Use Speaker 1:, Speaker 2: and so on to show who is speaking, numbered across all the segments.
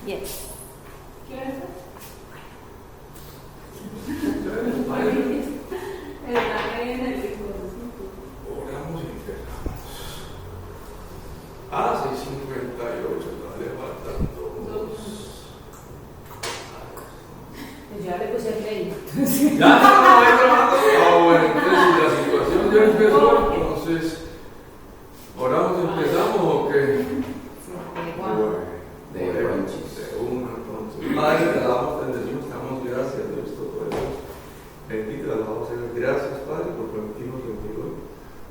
Speaker 1: Yes.
Speaker 2: ¿Qué hora es?
Speaker 3: Oramos y empezamos. Ah, 6:58, todavía faltan dos.
Speaker 2: Ya le puse el play.
Speaker 3: ¿Ya no hay trabajando? Ah, bueno, entonces si la situación ya empezó, entonces, ¿oramos y empezamos o qué?
Speaker 4: De bronchis.
Speaker 3: De una, entonces. Padre, te damos, te bendecimos, te damos gracias, Dios Todopoderoso. Bendito y alabado sea. Gracias, Padre, por permitirnos venir hoy.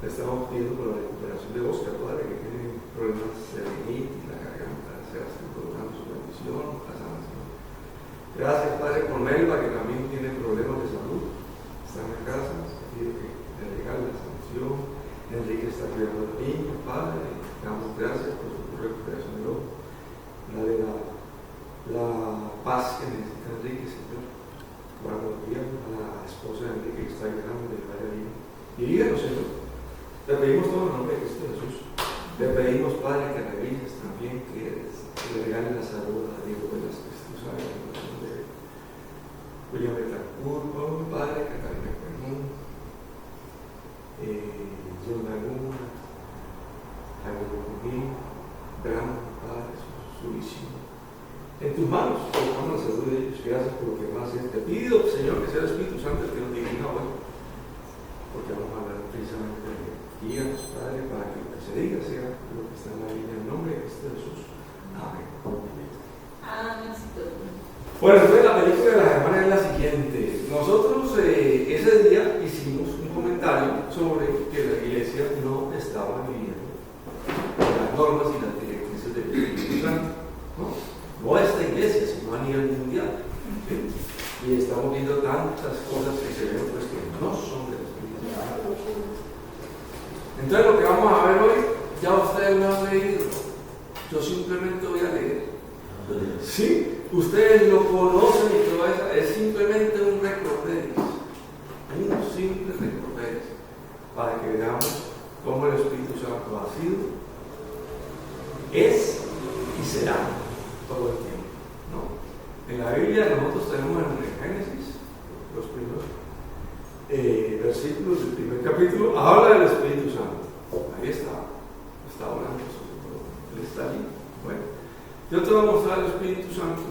Speaker 3: Le estamos pidiendo por la recuperación de Oscar, Padre, que tiene problemas de rinitis, la garganta, sea así, colocando su bendición, la sanación. Gracias, Padre, por Melba, que también tiene problemas de salud. Está en la casa, se pide que le regale la sanación. Enrique está cuidando al niño, Padre. Le damos gracias por su recuperación de hoy. Dale la paz que necesita Enrique, Señor. Guarda bien a la esposa de Enrique que está gritando de vaya bien. Diríganos, Señor. Le pedimos todo en nombre de Cristo Jesús. Le pedimos, Padre, que revises también, que le regale la salud a Diego Velázquez, tú sabes, en nombre de William Betancourt, Padre, Catalina Cuermón, John Laguna, Javier Cumín, Bram, Padre, su visión. En tus manos, colocamos la salud de ellos. Gracias por lo que vas a hacer. Te pido, Señor, que sea el Espíritu Santo el que nos dirija hoy, porque vamos a hablar precisamente de guías, Padre, para que lo que se diga sea lo que está en la Biblia, en nombre de Cristo Jesús. Amén. Bueno, entonces la película de la semana es la siguiente. Nosotros ese día hicimos un comentario sobre que la iglesia no estaba viviendo las normas y las directrices del Espíritu Santo. No esta iglesia, sino a nivel mundial. ¿Sí? Y estamos viendo tantas cosas que se ven pues que no son del Espíritu Santo. Entonces lo que vamos a ver hoy, ya ustedes lo han leído. Yo simplemente voy a leer. Sí, ustedes lo conocen y todo eso, es simplemente un recorderis. Un simple recorderis. Para que veamos cómo el Espíritu Santo ha sido, es y será todo el tiempo, ¿no? En la Biblia nosotros tenemos en Génesis los primeros versículos del primer capítulo, habla del Espíritu Santo. Ahí está hablando sobre todo. Él está allí. Bueno, yo te voy a mostrar el Espíritu Santo,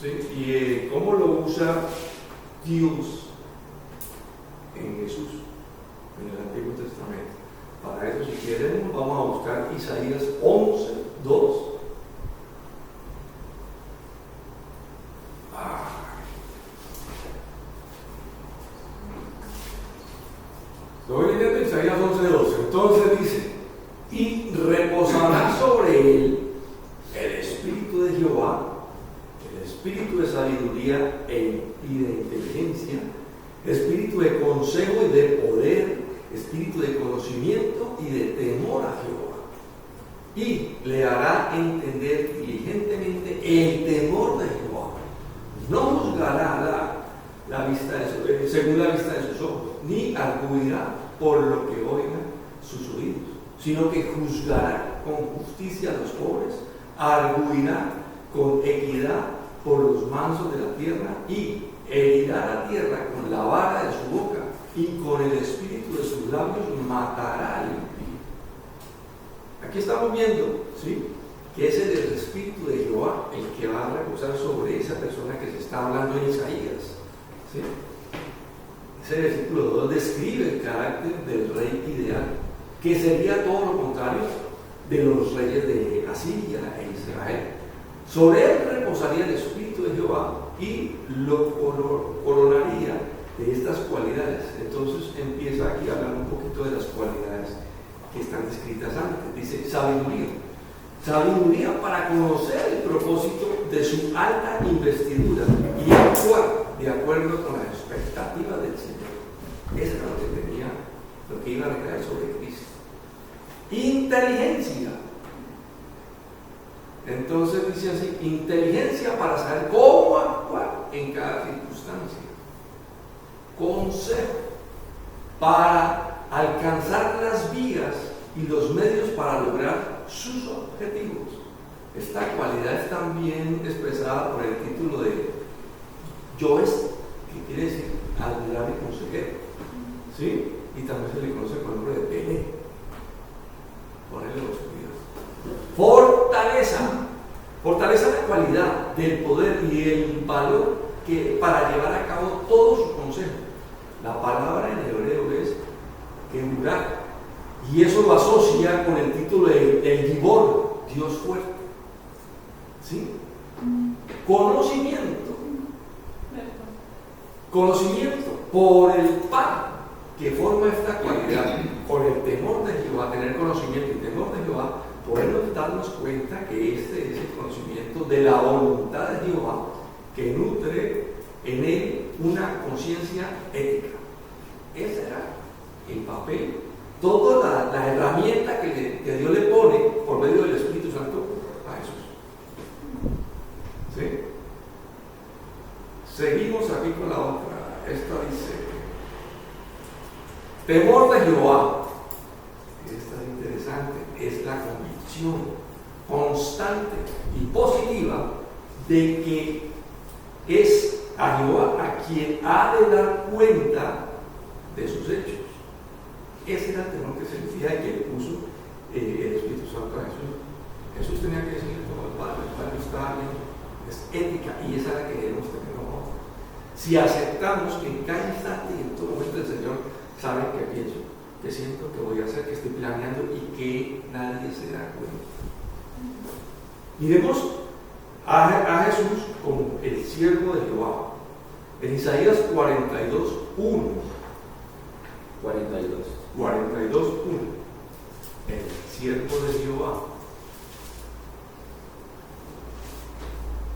Speaker 3: ¿sí? Y cómo lo usa Dios en Jesús, en el Antiguo Testamento. Para eso, si queremos, vamos a buscar Isaías 11:2. Estoy leyendo Isaías 11:2. Entonces dice: y reposará sobre él el Espíritu de Jehová, el Espíritu de sabiduría y de inteligencia, Espíritu de consejo y de poder, Espíritu de conocimiento y de temor a Jehová. Y le hará entender diligentemente el temor de Jehová. No juzgará según la vista de sus ojos, ni arguirá por lo que oigan sus oídos, sino que juzgará con justicia a los pobres, arguirá con equidad por los mansos de la tierra, y herirá la tierra con la vara de su boca, y con el espíritu de sus labios matará al impío. Aquí estamos viendo, ¿sí?, que es el Espíritu de Jehová el que va a reposar sobre esa persona que se está hablando en Isaías, ¿sí? Ese versículo 2 describe el carácter del rey ideal, que sería todo lo contrario de los reyes de Asiria e Israel. Sobre él reposaría el Espíritu de Jehová y lo coronaría de estas cualidades. Entonces empieza aquí a hablar un poquito de las cualidades que están descritas antes. Dice sabiduría. Sabiduría para conocer el propósito de su alta investidura y actuar de acuerdo con las expectativas del Señor. Eso era lo que tenía, lo que iba a recaer sobre Cristo. Inteligencia. Entonces dice así: inteligencia para saber cómo actuar en cada circunstancia. Consejo para alcanzar las vías y los medios para lograr sus objetivos. Esta cualidad es también expresada por el título de Yoes, que quiere decir admirable consejero, ¿sí? Y también se le conoce con el nombre de Bene, ponerle los cuidados. Fortaleza. Fortaleza es la cualidad del poder y el valor que para llevar a cabo todo su consejo. La palabra en hebreo es Geburah, y eso lo asocia con el título de el Gibor, Dios fuerte. ¿Sí? Conocimiento por el pan que forma esta cualidad, por el temor de Jehová, tener conocimiento y temor de Jehová, podemos darnos cuenta que este es el conocimiento de la voluntad de Jehová que nutre en él una conciencia ética. Ese era el papel, toda la herramienta que Dios le pone por medio del Espíritu Santo a Jesús. ¿Sí? Seguimos aquí con la otra. Esta dice: temor de Jehová. Esta es interesante, es la convicción constante y positiva de que es a Jehová a quien ha de dar cuenta de sus hechos. Ese era el temor que sentía y que le puso el Espíritu Santo a Jesús. Jesús tenía que decirle como el Padre está bien, es ética, y esa es la que debemos tener nosotros. Si aceptamos que en cada instante y en todo momento el Señor sabe qué pienso, qué siento, qué voy a hacer, qué estoy planeando y que nadie se da cuenta. Miremos a Jesús como el siervo de Jehová. En Isaías 42:1. 42:1. El siervo de Jehová.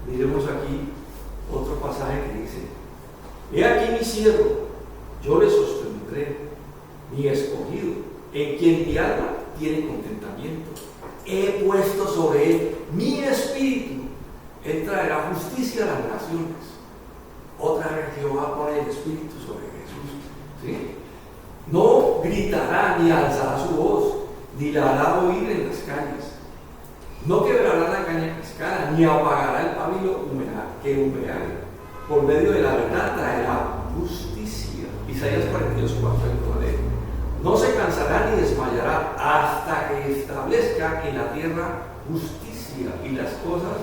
Speaker 3: Miremos aquí otro pasaje que dice: he aquí mi siervo, yo le sostendré, mi escogido, en quien mi alma tiene contentamiento. He puesto sobre él mi espíritu, él traerá justicia a las naciones. Otra vez Jehová pone el espíritu sobre Jesús, ¿sí? No gritará ni alzará su voz, ni la hará oír en las calles. No quebrará la caña cascada, ni apagará el pabilo que humeare. Por medio de la verdad traerá justicia. Isaías 42:4. No se cansará ni desmayará hasta que establezca en la tierra justicia, y las costas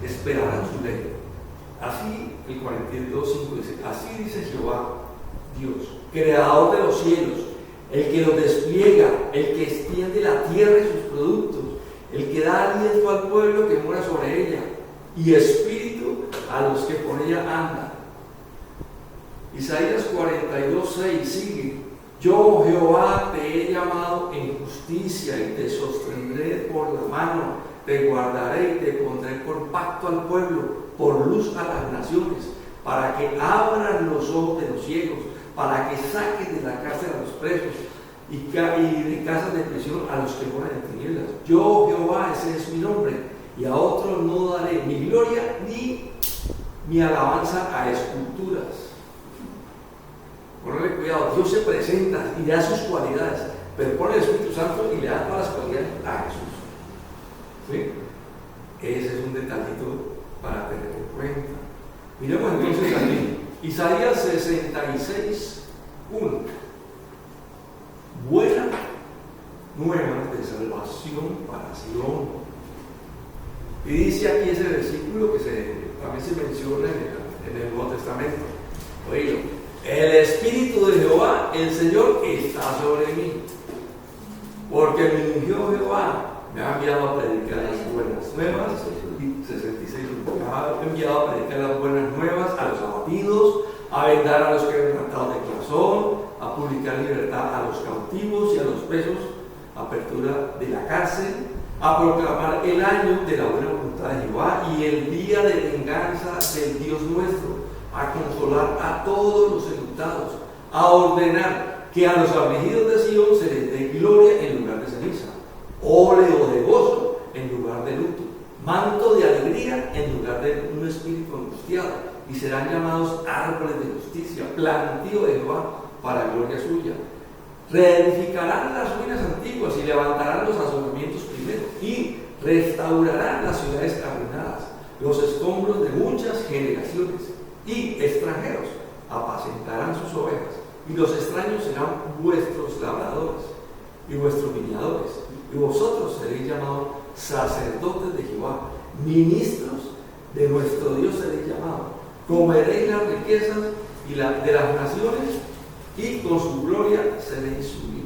Speaker 3: esperarán su ley. Así, el 42:5 dice: así dice Jehová, Dios, creador de los cielos, el que los despliega, el que extiende la tierra y sus productos, el que da aliento al pueblo que mora sobre ella, y espíritu a los que por ella andan. Isaías 42:6 sigue: yo, Jehová, te he llamado en justicia y te sostendré por la mano, te guardaré y te pondré por pacto al pueblo, por luz a las naciones, para que abran los ojos de los ciegos, para que saques de la cárcel a los presos y de casas de prisión a los que moran en tinieblas. Yo, Jehová, ese es mi nombre, y a otro no daré mi gloria ni mi alabanza a esculturas. Ponle cuidado, Dios se presenta y le da sus cualidades, pero pone el Espíritu Santo y le da todas las cualidades a Jesús. ¿Sí? Ese es un detallito para tener en cuenta. Miremos entonces aquí, Isaías 66:1. Buena nueva de salvación para Sion. Y dice aquí ese versículo que también se menciona en el Nuevo Testamento. Oído: el Espíritu de Jehová, el Señor, está sobre mí, porque me ungió Jehová, me ha enviado a predicar las buenas nuevas. 66, me ha enviado a predicar las buenas nuevas a los abatidos, a vendar a los quebrantados de corazón, a publicar libertad a los cautivos y a los presos, apertura de la cárcel, a proclamar el año de la buena voluntad de Jehová y el día de venganza del Dios nuestro, a consolar a todos los enlutados, a ordenar que a los afligidos de Sion se les dé gloria en lugar de ceniza, óleo de gozo en lugar de luto, manto de alegría en lugar de un espíritu angustiado, y serán llamados árboles de justicia, plantío de Jehová para gloria suya. Reedificarán las ruinas antiguas y levantarán los asolamientos primeros, y restaurará las ciudades arruinadas, los escombros de muchas generaciones, y extranjeros apacentarán sus ovejas, y los extraños serán vuestros labradores y vuestros viñadores, y vosotros seréis llamados sacerdotes de Jehová, ministros de nuestro Dios seréis llamados. Comeréis las riquezas de las naciones, y con su gloria seréis sublimes.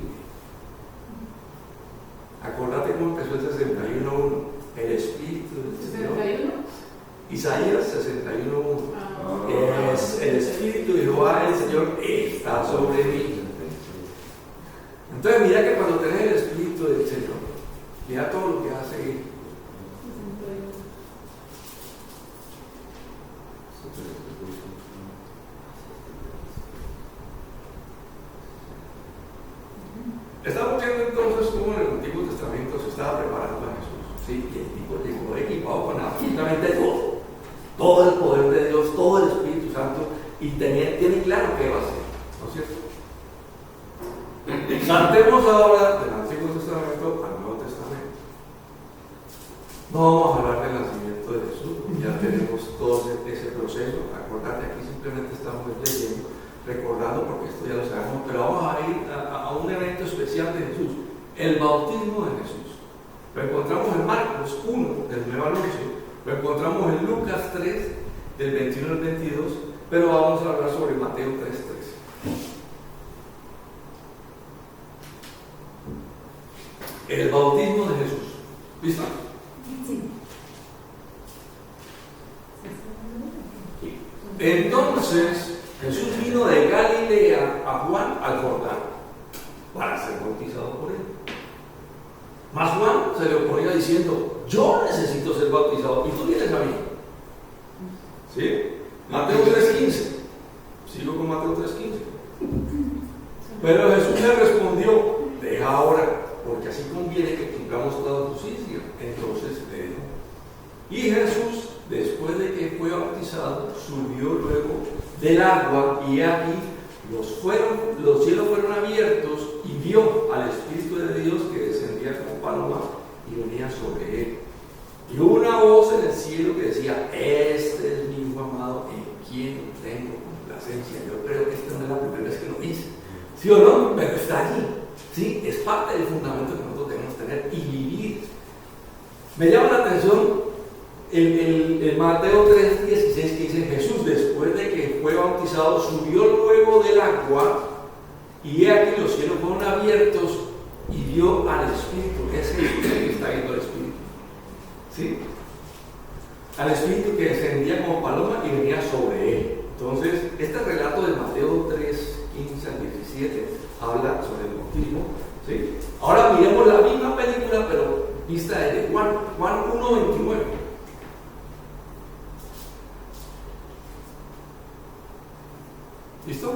Speaker 3: Acordate cómo empezó el 61.1, el Espíritu del Señor.
Speaker 2: ¿61?
Speaker 3: Isaías 61.1. Es el Espíritu de Jehová, el Señor, está sobre mí. Entonces mira que cuando tenés el Espíritu del Señor, mira todo lo que hace Él. Estamos viendo entonces cómo en el Antiguo Testamento se estaba preparando a Jesús. Sí, y el tipo llegó equipado con absolutamente todo el poder de Dios, todo el Espíritu Santo, y tiene claro qué va a hacer, ¿no es cierto? Saltemos ahora del Antiguo Testamento al Nuevo Testamento. No vamos a hablar del nacimiento de Jesús, ya tenemos todo ese proceso. Acordate, aquí simplemente estamos leyendo, recordando, porque esto ya lo sabemos, pero vamos a ir a un evento especial de Jesús, el bautismo de Jesús. Lo encontramos en Marcos 1, del 9 al 11, lo encontramos en Lucas 3, del 21 al 22, pero vamos a hablar sobre Mateo 3:13. El bautismo de Jesús. ¿Listo?
Speaker 2: Sí.
Speaker 3: Entonces Jesús vino de Galilea a Juan al Jordán para ser bautizado por él. Mas Juan se le oponía diciendo: yo necesito ser bautizado y tú vienes a mí. ¿Sí? Mateo 3:15. Sigo con Mateo 3:15. Pero Jesús le respondió: deja ahora, porque así conviene que cumplamos toda justicia. Entonces le dijo. Y Jesús, después de que fue bautizado, subió luego del agua, y aquí los cielos fueron abiertos, y vio al Espíritu de Dios que descendía como paloma y venía sobre él. Y una voz en el cielo que decía: este es mi hijo amado, en quien tengo complacencia. Yo creo que esta no es la primera vez que lo dice, ¿sí o no? Pero está allí, ¿sí? Es parte del fundamento que nosotros debemos tener y vivir. Me llama la atención el Mateo 3:16, que dice: Jesús, después de que fue bautizado, subió luego del agua, y he aquí los cielos fueron abiertos, y vio al Espíritu. Es Jesús el que está viendo al Espíritu, ¿sí? Al Espíritu que descendía como paloma y venía sobre él. Entonces, este relato de Mateo 3:15 al 17 habla sobre el bautismo, ¿sí? Ahora miremos la misma película, pero vista desde Juan 1:29. ¿Listo?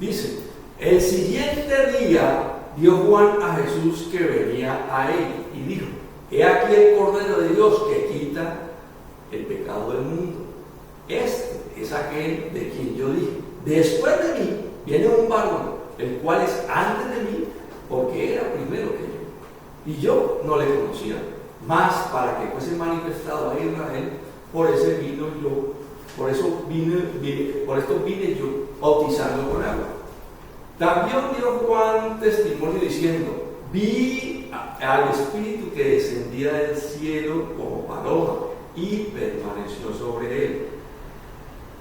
Speaker 3: Dice: el siguiente día vio Juan a Jesús que venía a él y dijo: he aquí el Cordero de Dios que quita el pecado del mundo. Este es aquel de quien yo dije: después de mí viene un varón, el cual es antes de mí, porque era primero que yo, y yo no le conocía, mas para que fuese manifestado a Israel, por esto vine yo bautizando con agua. También dio Juan testimonio diciendo: vi al Espíritu que descendía del cielo como paloma y permaneció sobre él.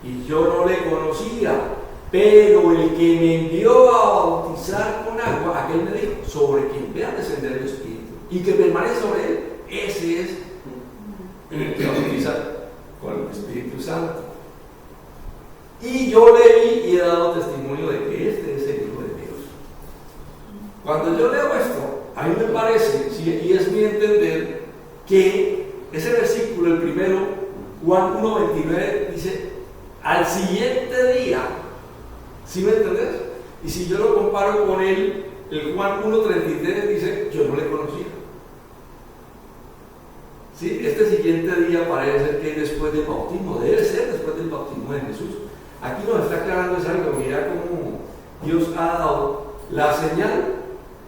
Speaker 3: Y yo no le conocía, pero el que me envió a bautizar con agua, aquel me dijo: sobre quien vea descender el Espíritu y que permanece sobre él, ese es el que bautiza con el Espíritu Santo. Y yo le vi y he dado testimonio de que este es el Hijo de Dios. Cuando yo leo esto, a mí me parece, y es mi entender, que ese versículo, el primero, Juan 1:29, dice: al siguiente día. ¿Sí me entendés? Y si yo lo comparo con el Juan 1:33, dice: yo no le conocía. ¿Sí? Este siguiente día parece ser que es después del bautismo, debe ser después del bautismo de Jesús. Aquí nos está aclarando es algo. Mira cómo Dios ha dado la señal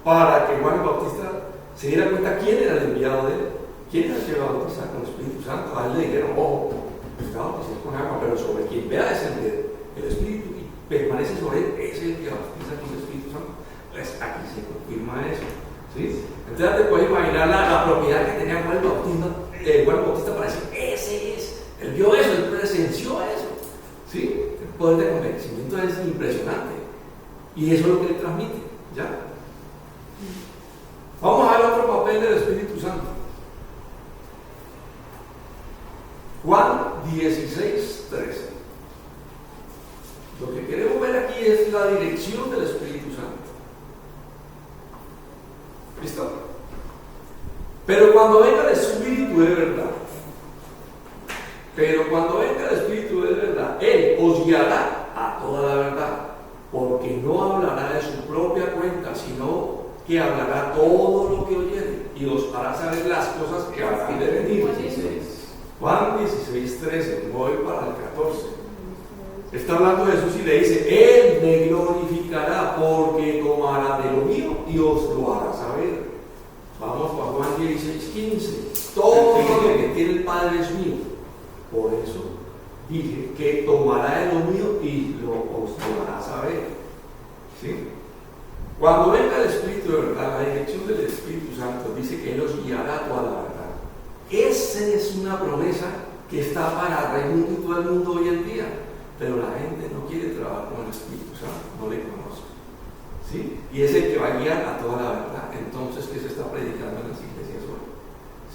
Speaker 3: para que Juan el Bautista se diera cuenta quién era el enviado de él. ¿Quién es el que va a bautizar con el Espíritu Santo? A él le dijeron, ojo, está bautizado con agua, pero sobre quien vea descender el Espíritu y permanece sobre él, ese es el que bautiza con el Espíritu Santo. Pues aquí se confirma eso. ¿Sí? Entonces te puedes imaginar la propiedad que tenía Juan el Bautista para decir, ese es, él vio eso, él presenció eso. ¿Sí? El poder de convencimiento es impresionante. Y eso es lo que él transmite. ¿Ya? Vamos a ver otro papel del Espíritu Santo. Juan 16:13. Lo que queremos ver aquí es la dirección del Espíritu Santo. ¿Listo? Pero cuando venga el Espíritu de verdad, Él os guiará a toda la verdad, porque no hablará de su propia cuenta, sino que hablará todo lo que oyere y os hará saber las cosas que habrán de venir. Juan 16:13, voy para el 14. Está hablando de Jesús y le dice, Él me glorificará porque tomará de lo mío y os lo hará saber. Vamos para Juan 16:15. Todo lo que tiene el Padre es mío. Por eso dije que tomará de lo mío y os lo hará saber. ¿Sí? Cuando venga el Espíritu de verdad, la dirección del Espíritu Santo dice que Él os guiará a toda la verdad. Esa es una promesa que está para Raimundo y todo el mundo hoy en día. Pero la gente no quiere trabajar con el Espíritu Santo, no le conoce. ¿Sí? Y es el que va a guiar a toda la verdad. Entonces, ¿qué se está predicando en las iglesias hoy?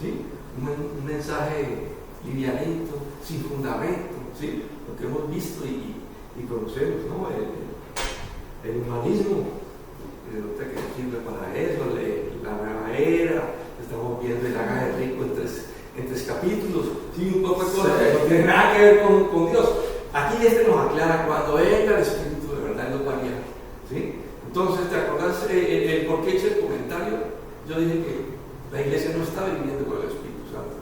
Speaker 3: ¿Sí? Un mensaje livianito, sin fundamento, ¿sí? Lo que hemos visto y conocemos, ¿no? El humanismo, que nos sirve para eso, la nueva era, estamos viendo el haga de rico en tres capítulos, ¿sí? Un poco de cosas que no tienen nada que ver con Dios. Aquí nos aclara cuando venga el Espíritu de verdad, nos va a guiar, ¿sí? Entonces, ¿te acordás el por qué hice el comentario? Yo dije que la iglesia no está viviendo con el Espíritu Santo.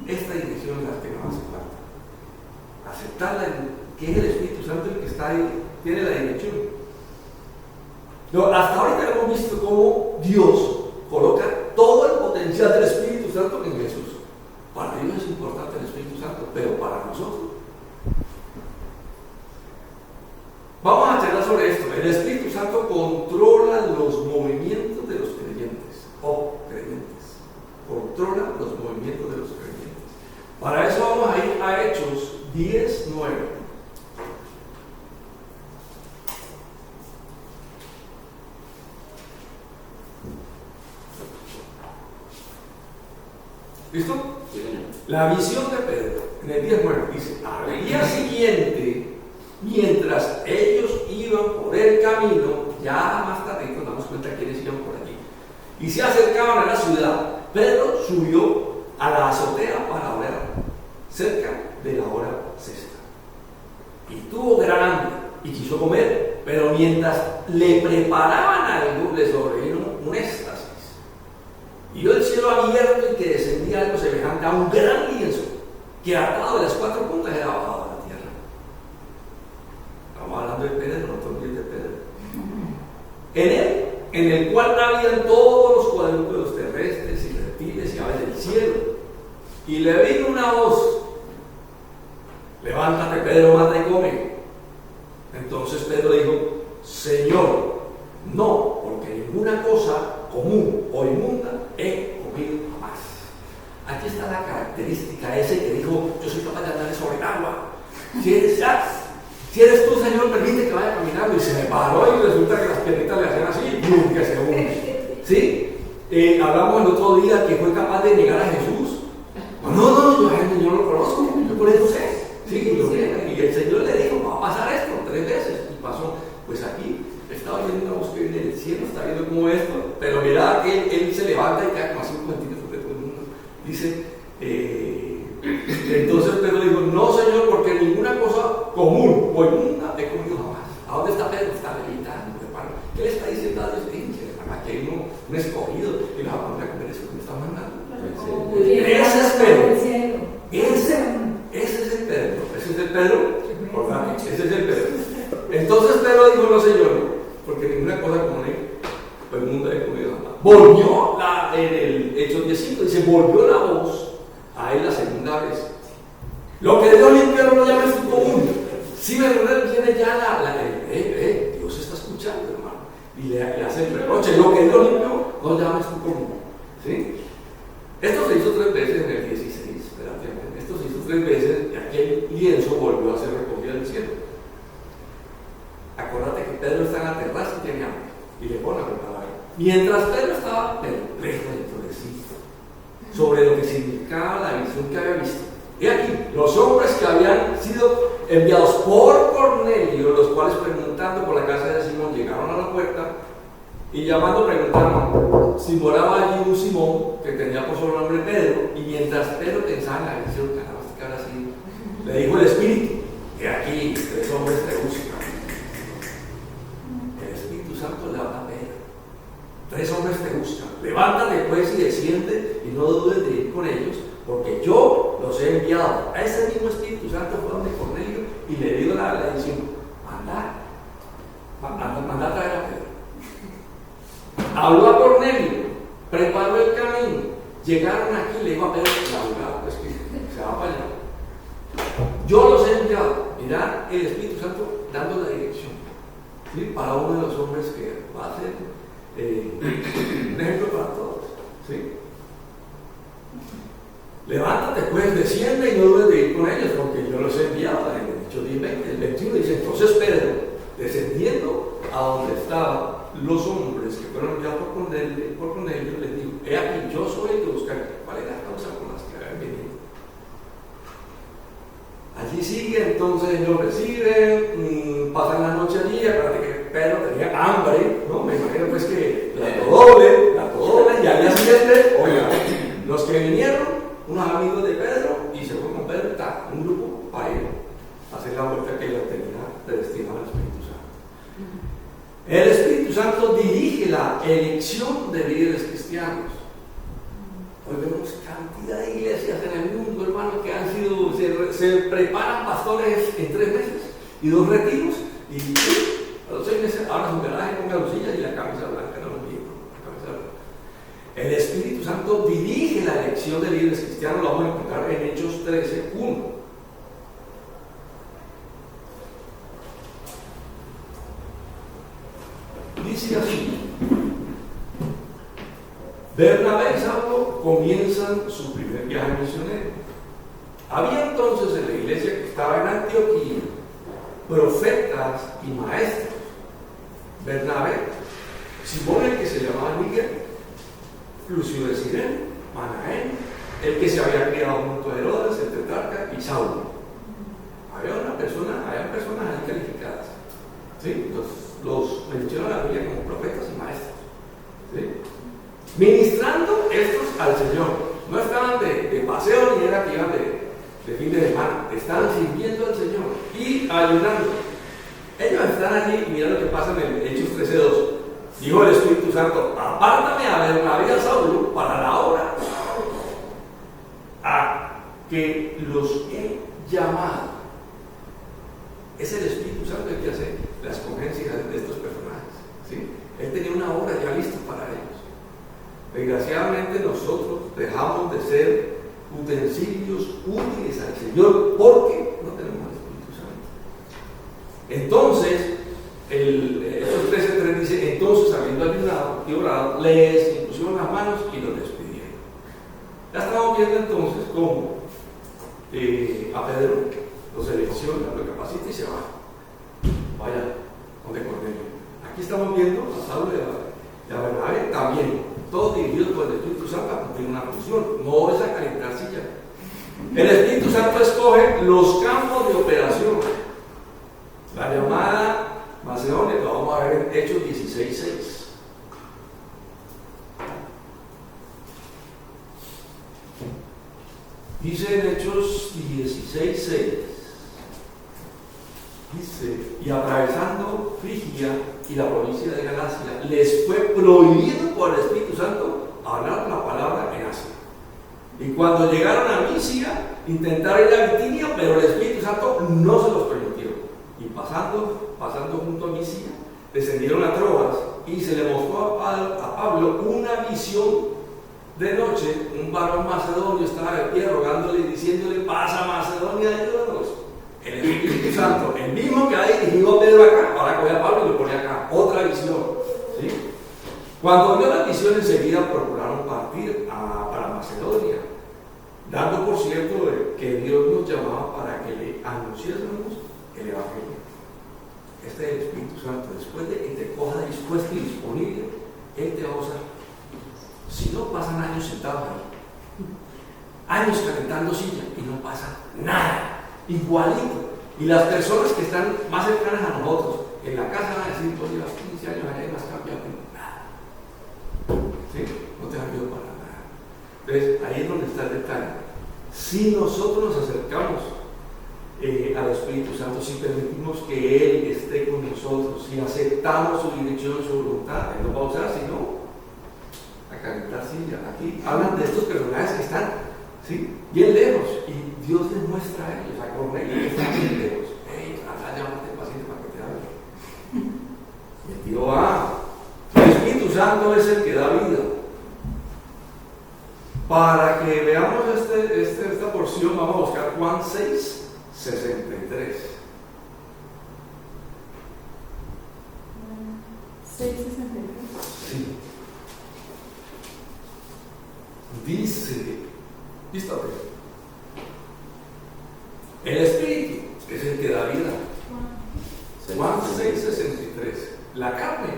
Speaker 3: Esta dirección es la que nos hace falta. Aceptar que es el Espíritu Santo el que está ahí, tiene la dirección. No, hasta ahorita hemos visto cómo Dios coloca todo el potencial del Espíritu Santo en Jesús. Para Dios es importante el Espíritu Santo, pero para nosotros. Vamos a charlar sobre esto. El Espíritu Santo controla los movimientos de los creyentes o creyentes. Controla los movimientos de los creyentes. Para eso vamos a ir a Hechos 10:9. ¿Listo? La visión de Pedro en el 10:9 dice: al día siguiente, mientras ellos iban por el camino, ya más tarde nos damos cuenta quiénes iban por allí, y se acercaban a la ciudad, Pedro subió a la azotea para orar cerca de la hora sexta. Y tuvo gran hambre y quiso comer, pero mientras le preparaban algo, le sobrevino un éxtasis. Y vio el cielo abierto y que descendía algo semejante a un gran lienzo que atado de las cuatro puntas era bajado a la tierra. Estamos hablando de Pedro, no te olvides de Pedro. En él, en el cual habían todos los cuadrúpedos terrestres y reptiles y aves del cielo. Y le vino una voz: levántate, Pedro, mata y come. Entonces Pedro dijo: Señor, no, porque ninguna cosa común o inmunda he comido jamás. Aquí está la característica ese que dijo: yo soy capaz de andar sobre el agua. Si eres tú, Señor, permite que vaya caminando. Y se me paró y resulta que las piernitas le hacían así y ¡bum!, que se hunde. ¿Sí? Hablamos el otro día que fue capaz de negar a Jesús. No, yo no lo conozco, yo por eso sé. Sí, y el Señor le dijo: va a pasar esto 3 veces. Y pasó. Pues aquí estaba viendo una voz que viene del cielo, está viendo como esto, pero mira que él se levanta y cae como a 5 centímetros de todo el mundo. Dice, entonces Pedro dijo: no, Señor, porque ninguna cosa común o inmunda he comido jamás. ¿A dónde está Pedro? Está meditando, hermano. ¿Qué le está diciendo a Dios? Aquí hay un escogido y nos va a poner a comer eso que me está mandando. Ese es Pedro. Ese es el Pedro. Ese es el Pedro. Ese es el Pedro. Entonces Pedro dijo: no, Señor, porque ninguna cosa común o inmunda he comido jamás. Volvió en el Hechos 10:5, dice: volvió la voz segunda vez. Lo que Dios limpió no lo llames tú común. Si me viene ya Dios está escuchando, hermano, y le hace el reproche. Lo que Dios limpió no lo llames tú común. ¿Sí? Esto se hizo 3 veces en el 16, espérate. Esto se hizo 3 veces y aquel lienzo volvió a ser recogido del cielo. Acuérdate que Pedro está en la terraza y tiene hambre, y le pone a preparar. Mientras Pedro estaba perplejo dentro de sí sobre lo que significaba la visión que había visto. Y aquí, los hombres que habían sido enviados por Cornelio, los cuales preguntando por la casa de Simón, llegaron a la puerta y llamando preguntaron si moraba allí un Simón que tenía por sobrenombre Pedro. Y mientras Pedro pensaba en la visión, que ahora sí, le dijo el Espíritu: que aquí 3 hombres te buscan. El Espíritu Santo le habla a Pedro: 3 hombres te buscan, levántate pues y desciende y no dudes de ir con ellos, porque yo los he enviado. A ese mismo Espíritu Santo fue donde Cornelio y le dio la edición: manda a traer a Pedro. Habló a Cornelio, preparó el camino, llegaron aquí, le dijo a Pedro: la abogada, pues que se va para allá. Yo los he enviado. Mirad el Espíritu Santo dando la dirección, ¿sí? Para uno de los hombres que va a ser un ejemplo para todos, ¿sí? Levántate pues, desciende y no dudes de ir con ellos, porque yo los he enviado. En el Hechos 10:20, el 21 dice: entonces Pedro, descendiendo a donde estaban los hombres que fueron enviados por Cornelio, les dijo: he aquí, yo soy el que busca. ¿Cuál era la causa con las que habían venido? Allí sigue, entonces ellos reciben, pasan la noche allí. Acuérdate que Pedro tenía hambre, ¿no? Me imagino pues que plato doble, y al día siguiente, oiga, los que vinieron, unos amigos de Pedro, y se fue con Pedro, un grupo para ir a hacer la vuelta que ya tenía predestinado al Espíritu Santo. El Espíritu Santo dirige la elección de líderes cristianos. Hoy vemos cantidad de iglesias en el mundo, hermano, que han sido, se preparan pastores en 3 meses y 2 retiros, y a los 6 meses ahora su garaje con galucillas y la camisa blanca, no lo digo, la camisa blanca. El Espíritu Santo dirige la elección de líderes cristianos, lo vamos a encontrar en Hechos 13:1. Dice así: Bernabé y Saulo comienzan su primer viaje misionero. Había entonces en la iglesia que estaba en Antioquía profetas y maestros: Bernabé, Simón, el que se llamaba Níger, Lucio de Sirene, Manaén, el que se había criado junto a Herodes, el tetrarca, y Saulo. Había personas ahí calificadas, ¿sí? Los menciona la Biblia como profetas y maestros, ¿sí? Ministrando estos al Señor. No estaban de paseo ni era que iban de fin de semana, estaban sirviendo al Señor y ayudando. Ellos están allí y mira lo que pasa en el Hechos 13:2. Dijo el Espíritu Santo: apártame a Bernabé y a Saulo para la obra a que los he llamado. Es el Espíritu Santo el que hace la escogencia de estos personajes, ¿sí? Él tenía una obra ya lista para ellos. Desgraciadamente nosotros dejamos de ser utensilios útiles al Señor porque no tenemos al Espíritu Santo. Entonces, Hechos 13:3 dice: entonces, habiendo ayunado y orado, les impusieron las manos y los despidieron. Ya estamos viendo entonces cómo a Pedro lo selecciona, lo capacita y se va. Vaya, donde Cornelio. Aquí estamos viendo a Saulo y a Bernabé también, todos dirigidos por el Espíritu Santo a cumplir una función, no es a calentar silla. El Espíritu Santo escoge los campos de operación. La llamada Macedonia, lo vamos a ver en Hechos 16:6. Dice en Hechos 16:6. Dice: y atravesando Frigia y la provincia de Galacia, les fue prohibido por el Espíritu Santo hablar la palabra en Asia. Y cuando llegaron a Misia, intentaron ir a Bitinia, pero el Espíritu Santo no se los permitió. Y pasando junto a Misia, descendieron a Troas y se le mostró a Pablo una visión de noche. Un varón macedonio estaba de pie rogándole y diciendo: Santo, el mismo que ha dirigido a Pedro acá, ahora coge a Pablo y lo pone acá, otra visión. ¿Sí? Cuando vio la visión, enseguida procuraron partir para Macedonia, dando por cierto que Dios nos llamaba para que le anunciásemos el Evangelio. Este es el Espíritu Santo. Después de que te coja dispuesto y disponible, Él te va a usar. Si no, pasan años sentados ahí, años calentando silla y no pasa nada, igualito. Y las personas que están más cercanas a nosotros en la casa van a decir: tú llevas 15 años allá y no has cambiado nada. ¿Sí? No te ha ayudado para nada. Entonces, ahí es donde está el detalle. Si nosotros nos acercamos al Espíritu Santo, si permitimos que Él esté con nosotros, si aceptamos su dirección, su voluntad, Él nos va a usar. Si no, a calentar silla. Aquí hablan de estos personajes que están, ¿sí?, bien lejos, y Dios les muestra a ellos, a Cornelio, que están bien lejos. Hey, anda, llámate paciente para que te hable. Y el tío va. El Espíritu Santo es el que da vida. Para que veamos esta porción, vamos a buscar Juan 6, 63.
Speaker 2: 6:63.
Speaker 3: Sí. Dice, listo, el Espíritu es el que da vida. Juan 6:63. La carne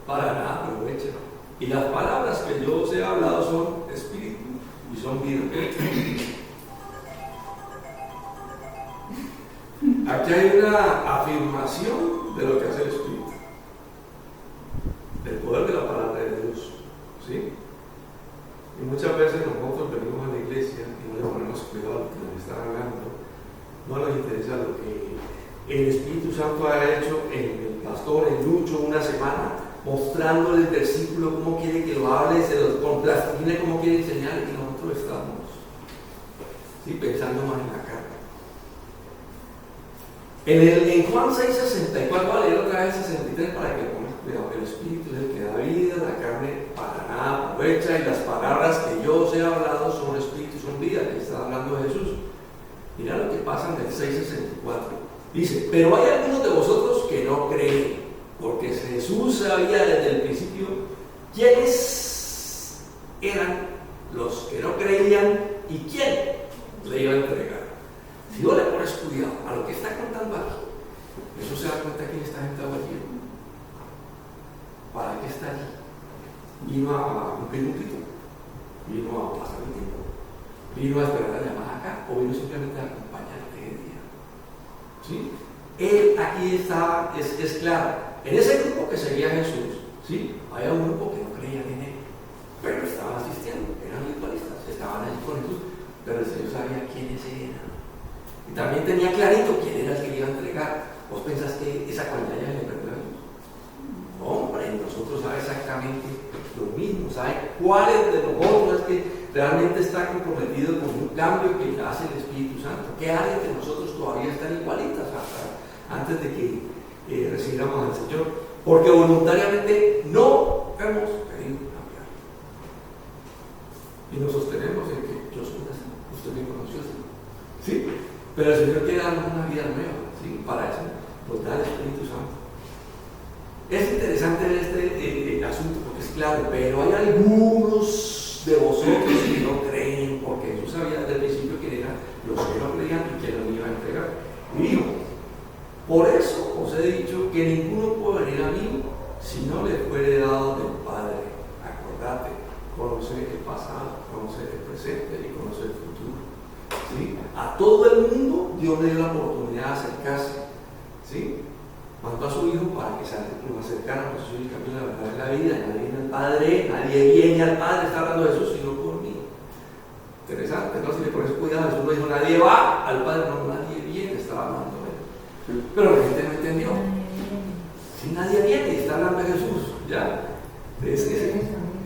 Speaker 3: para nada aprovecha, y las palabras que yo os he hablado son espíritu y son vida. Aquí hay una afirmación de lo que hace el Espíritu, el poder de la palabra de Dios, ¿sí? Y muchas veces nosotros venimos a la iglesia y no le ponemos cuidado a lo que nos están hablando, no nos interesa lo que el Espíritu Santo ha hecho en el pastor, en Lucho, una semana, mostrándole el versículo, cómo quiere que lo hable, se lo con plastilina, cómo quiere enseñar, y nosotros estamos, ¿sí?, pensando más en la carne. En Juan 6:64, voy a leer otra vez 63 para que pongas cuidado. El Espíritu es el que da vida, la carne para nada aprovecha, y las palabras que yo os he hablado son espíritu y son vida. Que está hablando de Jesús. Mira lo que pasa en el 6:64. Dice: pero hay algunos de vosotros que no creen, porque Jesús sabía desde el principio quiénes eran los que no creían y quién le iba a entregar. Si no le pones cuidado a lo que está contando aquí, eso se da cuenta quién está sentado allí. ¿Para qué está allí? Vino a cumplir un rito, vino a pasar el tiempo, vino a esperar la llamada acá, o vino simplemente a acompañarte de día. ¿Sí? Él aquí está, es claro. En ese grupo que seguía a Jesús, ¿sí?, había un grupo que no creía en Él, pero estaban asistiendo, eran ritualistas, estaban allí con Jesús, pero el Señor sabía quiénes eran. Y también tenía clarito quién era el que le iba a entregar. ¿Vos pensás que esa cualidad ya le perdió a Jesús? Hombre, nosotros sabe exactamente lo mismo, sabe cuáles de nosotros es que realmente está comprometido con un cambio que hace el Espíritu Santo. ¿Qué áreas de nosotros todavía están igualitas antes de que recibamos al Señor? Porque voluntariamente no hemos querido cambiar. Y nos sostenemos en que yo soy así, usted me conoció así. ¿Sí? Pero el Señor quiere darnos una vida nueva, ¿sí? Para eso nos da el Espíritu Santo. Es interesante ver este asunto porque es claro, pero hay algunos de vosotros que no creen, porque Jesús sabía desde el principio quién eran los que no creían y quién los iba a entregar. Y dijo: por eso os he dicho que ninguno puede venir a mí si no le fuere dado del Padre. Acordate, conocer el pasado, conocer el presente y conocer el futuro. ¿Sí? A todo el mundo Dios le dio la oportunidad de acercarse, ¿sí? Mandó a su Hijo para que nos acercáramos. Yo soy el camino, la verdad, y la vida. Nadie viene al Padre, nadie viene al Padre, está hablando de Jesús, sino por mí. Interesante, ¿no? Si le pones cuidado, Jesús no dijo nadie va al Padre, no, nadie viene, estaba hablando de Él. Pero la gente no entendió. Si nadie viene, está hablando de Jesús, ¿ya?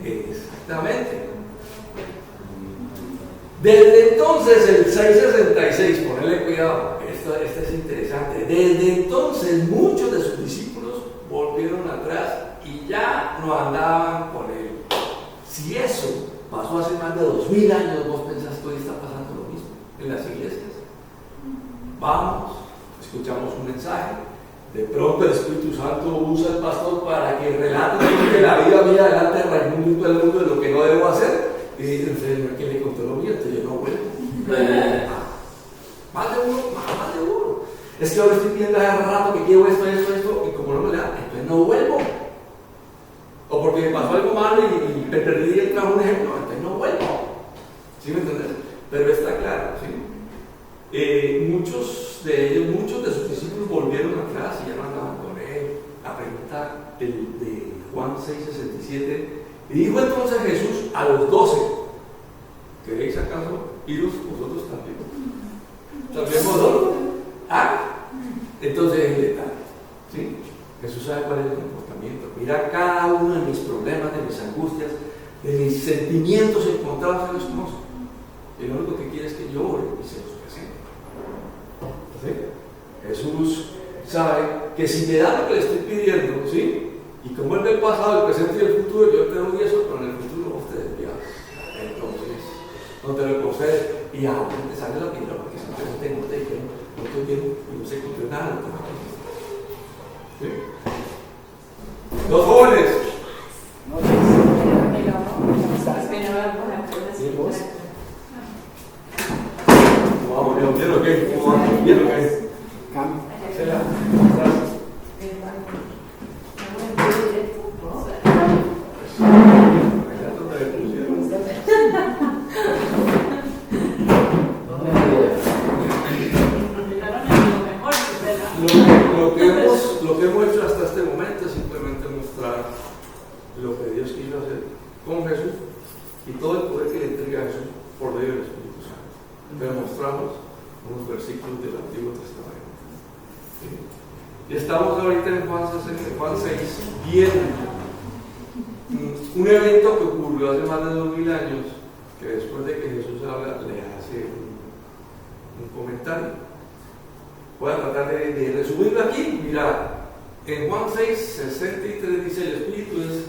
Speaker 3: Exactamente. Desde entonces, el 666, ponle cuidado, esto es interesante. Desde entonces, muchos de sus discípulos volvieron atrás y ya no andaban con Él. Si eso pasó hace más de 2000 años, vos pensás que hoy está pasando lo mismo en las iglesias. Vamos, escuchamos un mensaje, de pronto el Espíritu Santo usa al pastor para que relate que la vida mía delante de Raimundo y todo el mundo de lo que no debo hacer, y dicen, Señor, ¿quién le contó lo mío? Entonces yo no vuelvo. Más de uno. Es que ahora estoy viendo hace rato que quiero esto, y como no me le da, entonces no vuelvo. O porque me pasó algo malo y me perdí el trabajo, un ejemplo, entonces no vuelvo. ¿Sí me entiendes? Pero está claro, ¿sí? Muchos de sus discípulos volvieron atrás y ya no andaban con él. La pregunta de Juan 6:67. Y dijo entonces Jesús a los 12: ¿queréis acaso iros vosotros también? ¿También vosotros? Entonces el detalle, ¿sí? Jesús sabe cuál es el comportamiento. Mira cada uno de mis problemas, de mis angustias, de mis sentimientos encontrados, Él los conoce. Y lo único que quiere es que yo ore y se los presente. ¿Sí? Jesús sabe que si me da lo que le estoy pidiendo, ¿sí? Y como Él ve el pasado, el presente y el futuro, yo te doy eso, pero en el futuro ustedes ya. Entonces, no te lo concede y aún te sale la piedra porque simplemente no te dijeron, no te oyeron y no se cumplió nada. ¿Sí? Los jóvenes. Vamos, yo quiero que, quiero que. Lo que hemos hecho hasta este momento es simplemente mostrar lo que Dios quiso hacer con Jesús y todo el poder que le entrega a Jesús por medio del Espíritu Santo. Pero mostramos unos versículos del Antiguo Testamento. ¿Sí? Y estamos ahorita en Juan 6, viendo un evento que ocurrió hace más de 2000 años, que después de que Jesús habla, le hace un comentario. Voy a tratar de resumirlo aquí. Mira, en Juan 6:63 dice: el Espíritu es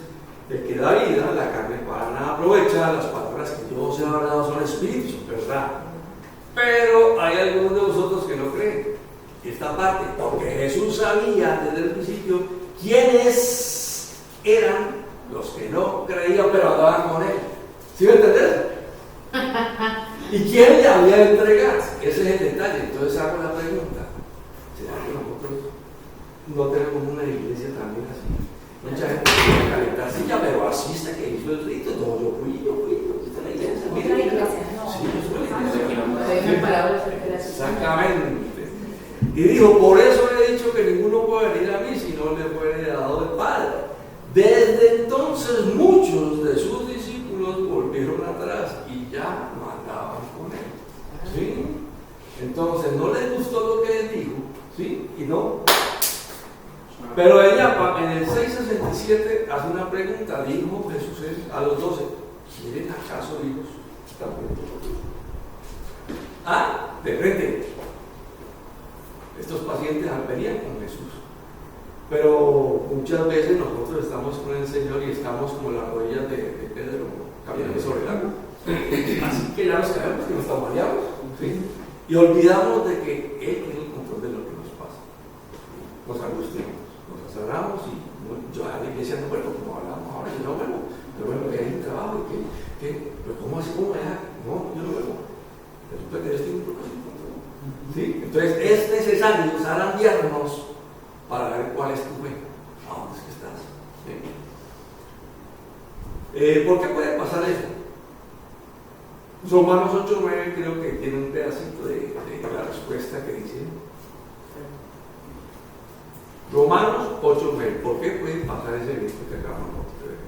Speaker 3: el que da vida, la carne para nada aprovecha, las palabras que yo os he hablado son espíritus, ¿verdad? Pero hay algunos de vosotros que no creen. Esta parte, porque Jesús sabía desde el principio quiénes eran los que no creían pero andaban con Él. ¿Sí me entendés? ¿Y quién le había de entregar? Ese es el detalle. Entonces hago la pregunta: ¿será que nosotros no tenemos una iglesia también así? Mucha gente quiere calentar silla, pero asista que hizo el rito. No, yo fui, esta es la iglesia. Mira, sí, yo soy la iglesia. Exactamente. Y dijo: por eso le he dicho que ninguno puede venir a mí si no le fuere dado el Padre. Desde entonces muchos de sus discípulos volvieron atrás y ya no andaban con Él. ¿Sí? Entonces no les gustó lo que Él dijo, ¿sí? Y no. Pero ella en el 6:67 hace una pregunta. Dijo Jesús a los 12: ¿quieren acaso hijos? De frente. Estos pacientes venían con Jesús. Pero muchas veces nosotros estamos con el Señor y estamos como las rodillas de Pedro caminando sobre el agua. Así que ya nos caemos, que nos tambaleamos, ¿sí? Y olvidamos de que Él tiene el control de lo que nos pasa. Nos angustiamos, nos azaramos y yo a la iglesia no vuelvo, como hablamos ahora, yo no vuelvo. Pero bueno, que hay un trabajo y que pero ¿cómo así? ¿Cómo allá? No, yo no vuelvo. Resulta que Dios tiene un propósito. ¿Sí? Entonces es necesario zarandearnos para ver cuál es tu fe, a dónde es que estás. ¿Sí? ¿Por qué puede pasar eso? Romanos 8:9 creo que tiene un pedacito de la respuesta que dice. Romanos 8:9. ¿Por qué puede pasar ese evento que acabamos de ver?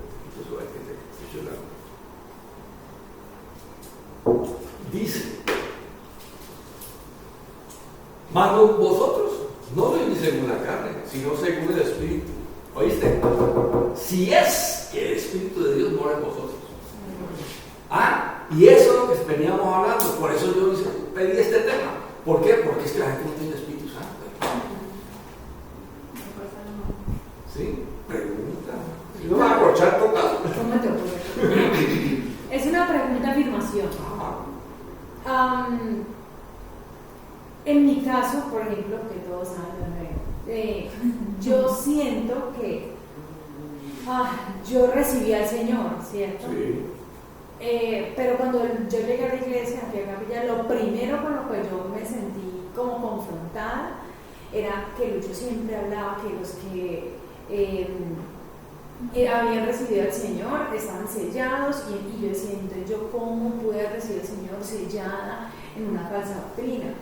Speaker 3: Eso hay que mencionarlo. Dice: mando vosotros, no vivís según la carne, sino según el Espíritu. ¿Oíste? Si es que el Espíritu de Dios mora en vosotros. Y eso es lo que veníamos hablando. Por eso yo pedí este tema. ¿Por qué? Porque es que la gente no tiene el Espíritu Santo. ¿Sí? Pregunta. Si no va a acorchar tu caso.
Speaker 1: ¿Cómo te ocurre? Es una pregunta afirmación.
Speaker 2: En mi caso, por ejemplo, que todos saben, yo siento que yo recibí al Señor, ¿cierto?
Speaker 3: Sí.
Speaker 2: Pero cuando yo llegué a la iglesia, aquí a Capilla, lo primero con lo que yo me sentí como confrontada era que Lucho siempre hablaba que los que habían recibido al Señor estaban sellados, y yo decía, entonces yo cómo pude recibir al Señor sellada en una falsa doctrina.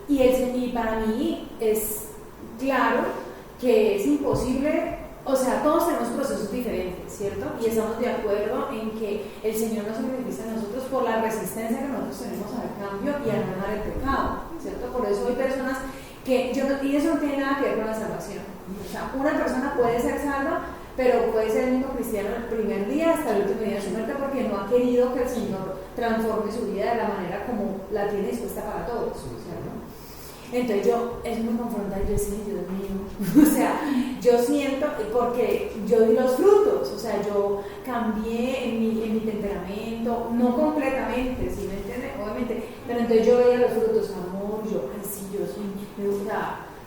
Speaker 2: Y para mí es claro que es imposible. O sea, todos tenemos procesos diferentes, ¿cierto? Y estamos de acuerdo en que el Señor nos beneficia a nosotros por la resistencia que nosotros tenemos al cambio y al dejar el pecado, ¿cierto? Por eso hay personas y eso no tiene nada que ver con la salvación. O sea, una persona puede ser salva, pero puede ser el único cristiano el primer día hasta el último día de su muerte porque no ha querido que el Señor transforme su vida de la manera como la tiene dispuesta para todos, ¿cierto? Entonces es muy confrontada, yo decía, Dios mío, o sea, yo siento, porque yo di los frutos, o sea, yo cambié en mi temperamento, no completamente, ¿sí me entienden? Obviamente, pero entonces yo veía los frutos, amor,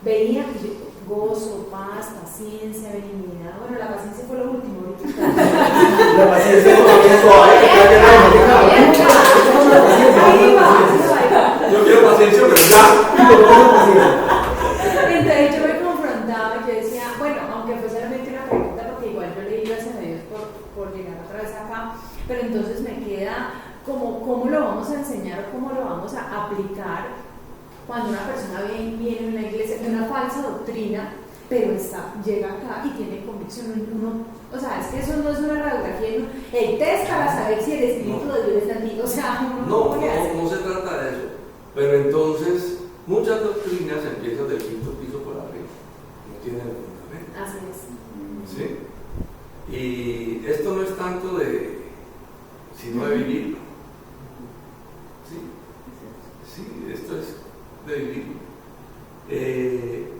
Speaker 2: veía que yo, gozo, paz, paciencia, benignidad, bueno, la paciencia fue lo último,
Speaker 4: La paciencia es
Speaker 3: Yo quiero paciencia, pero ya.
Speaker 2: Entonces yo me confrontaba y yo decía, bueno, aunque fue solamente una pregunta, porque igual yo le di gracias a Dios por llegar otra vez acá, pero entonces me queda como cómo lo vamos a enseñar o cómo lo vamos a aplicar cuando una persona viene a una iglesia de una falsa doctrina, pero llega acá y tiene convicción. O sea, es que eso no es una radiografía, el test para saber si el Espíritu de Dios está en ti. O sea,
Speaker 3: no se trata de eso. Pero entonces, muchas doctrinas empiezan del quinto piso por arriba, no tienen fundamento.
Speaker 2: Así es.
Speaker 3: ¿Sí? Y esto no es tanto sino de vivir. Sí, esto es de vivir.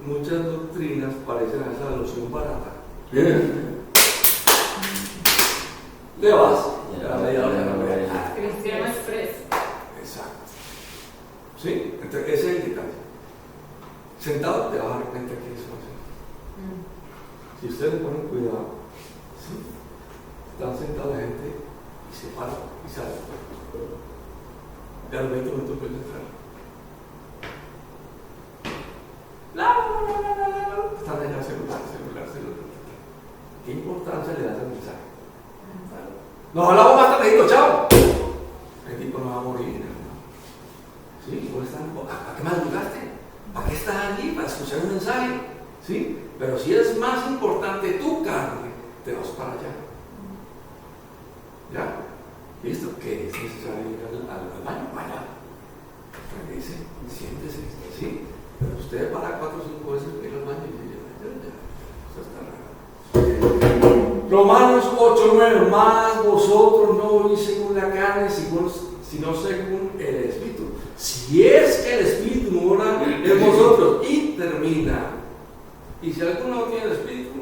Speaker 3: Muchas doctrinas parecen a esa loción barata. Te vas.
Speaker 2: Cristiano Express.
Speaker 3: Exacto. Sí, entonces ese es el detalle. Sentado te vas a dar cuenta que eso no es. Si ustedes le ponen cuidado, ¿sí? Están sentados la gente y se para y sale. Ya a los 20 minutos pueden entrar. Están en el celular. ¿Qué importancia le das al mensaje? Nos hablamos más tardito, chao. El tipo no va a morir, ¿no? ¿Sí? ¿Para qué madrugaste? ¿Para qué estás allí? Para escuchar un mensaje. ¿Sí? Pero si es más importante tu carne, te vas para allá. ¿Ya? ¿Listo? ¿Qué es necesario ir al baño? Vaya. Regrese, siéntese. ¿Sí? Pero usted para 4 o 5 veces ir al baño y ya. Eso está raro. Romanos 8:9, más vosotros no vivís según la carne, sino según el Espíritu. Si es que el Espíritu mora en vosotros, y termina. Y si alguno no tiene el Espíritu,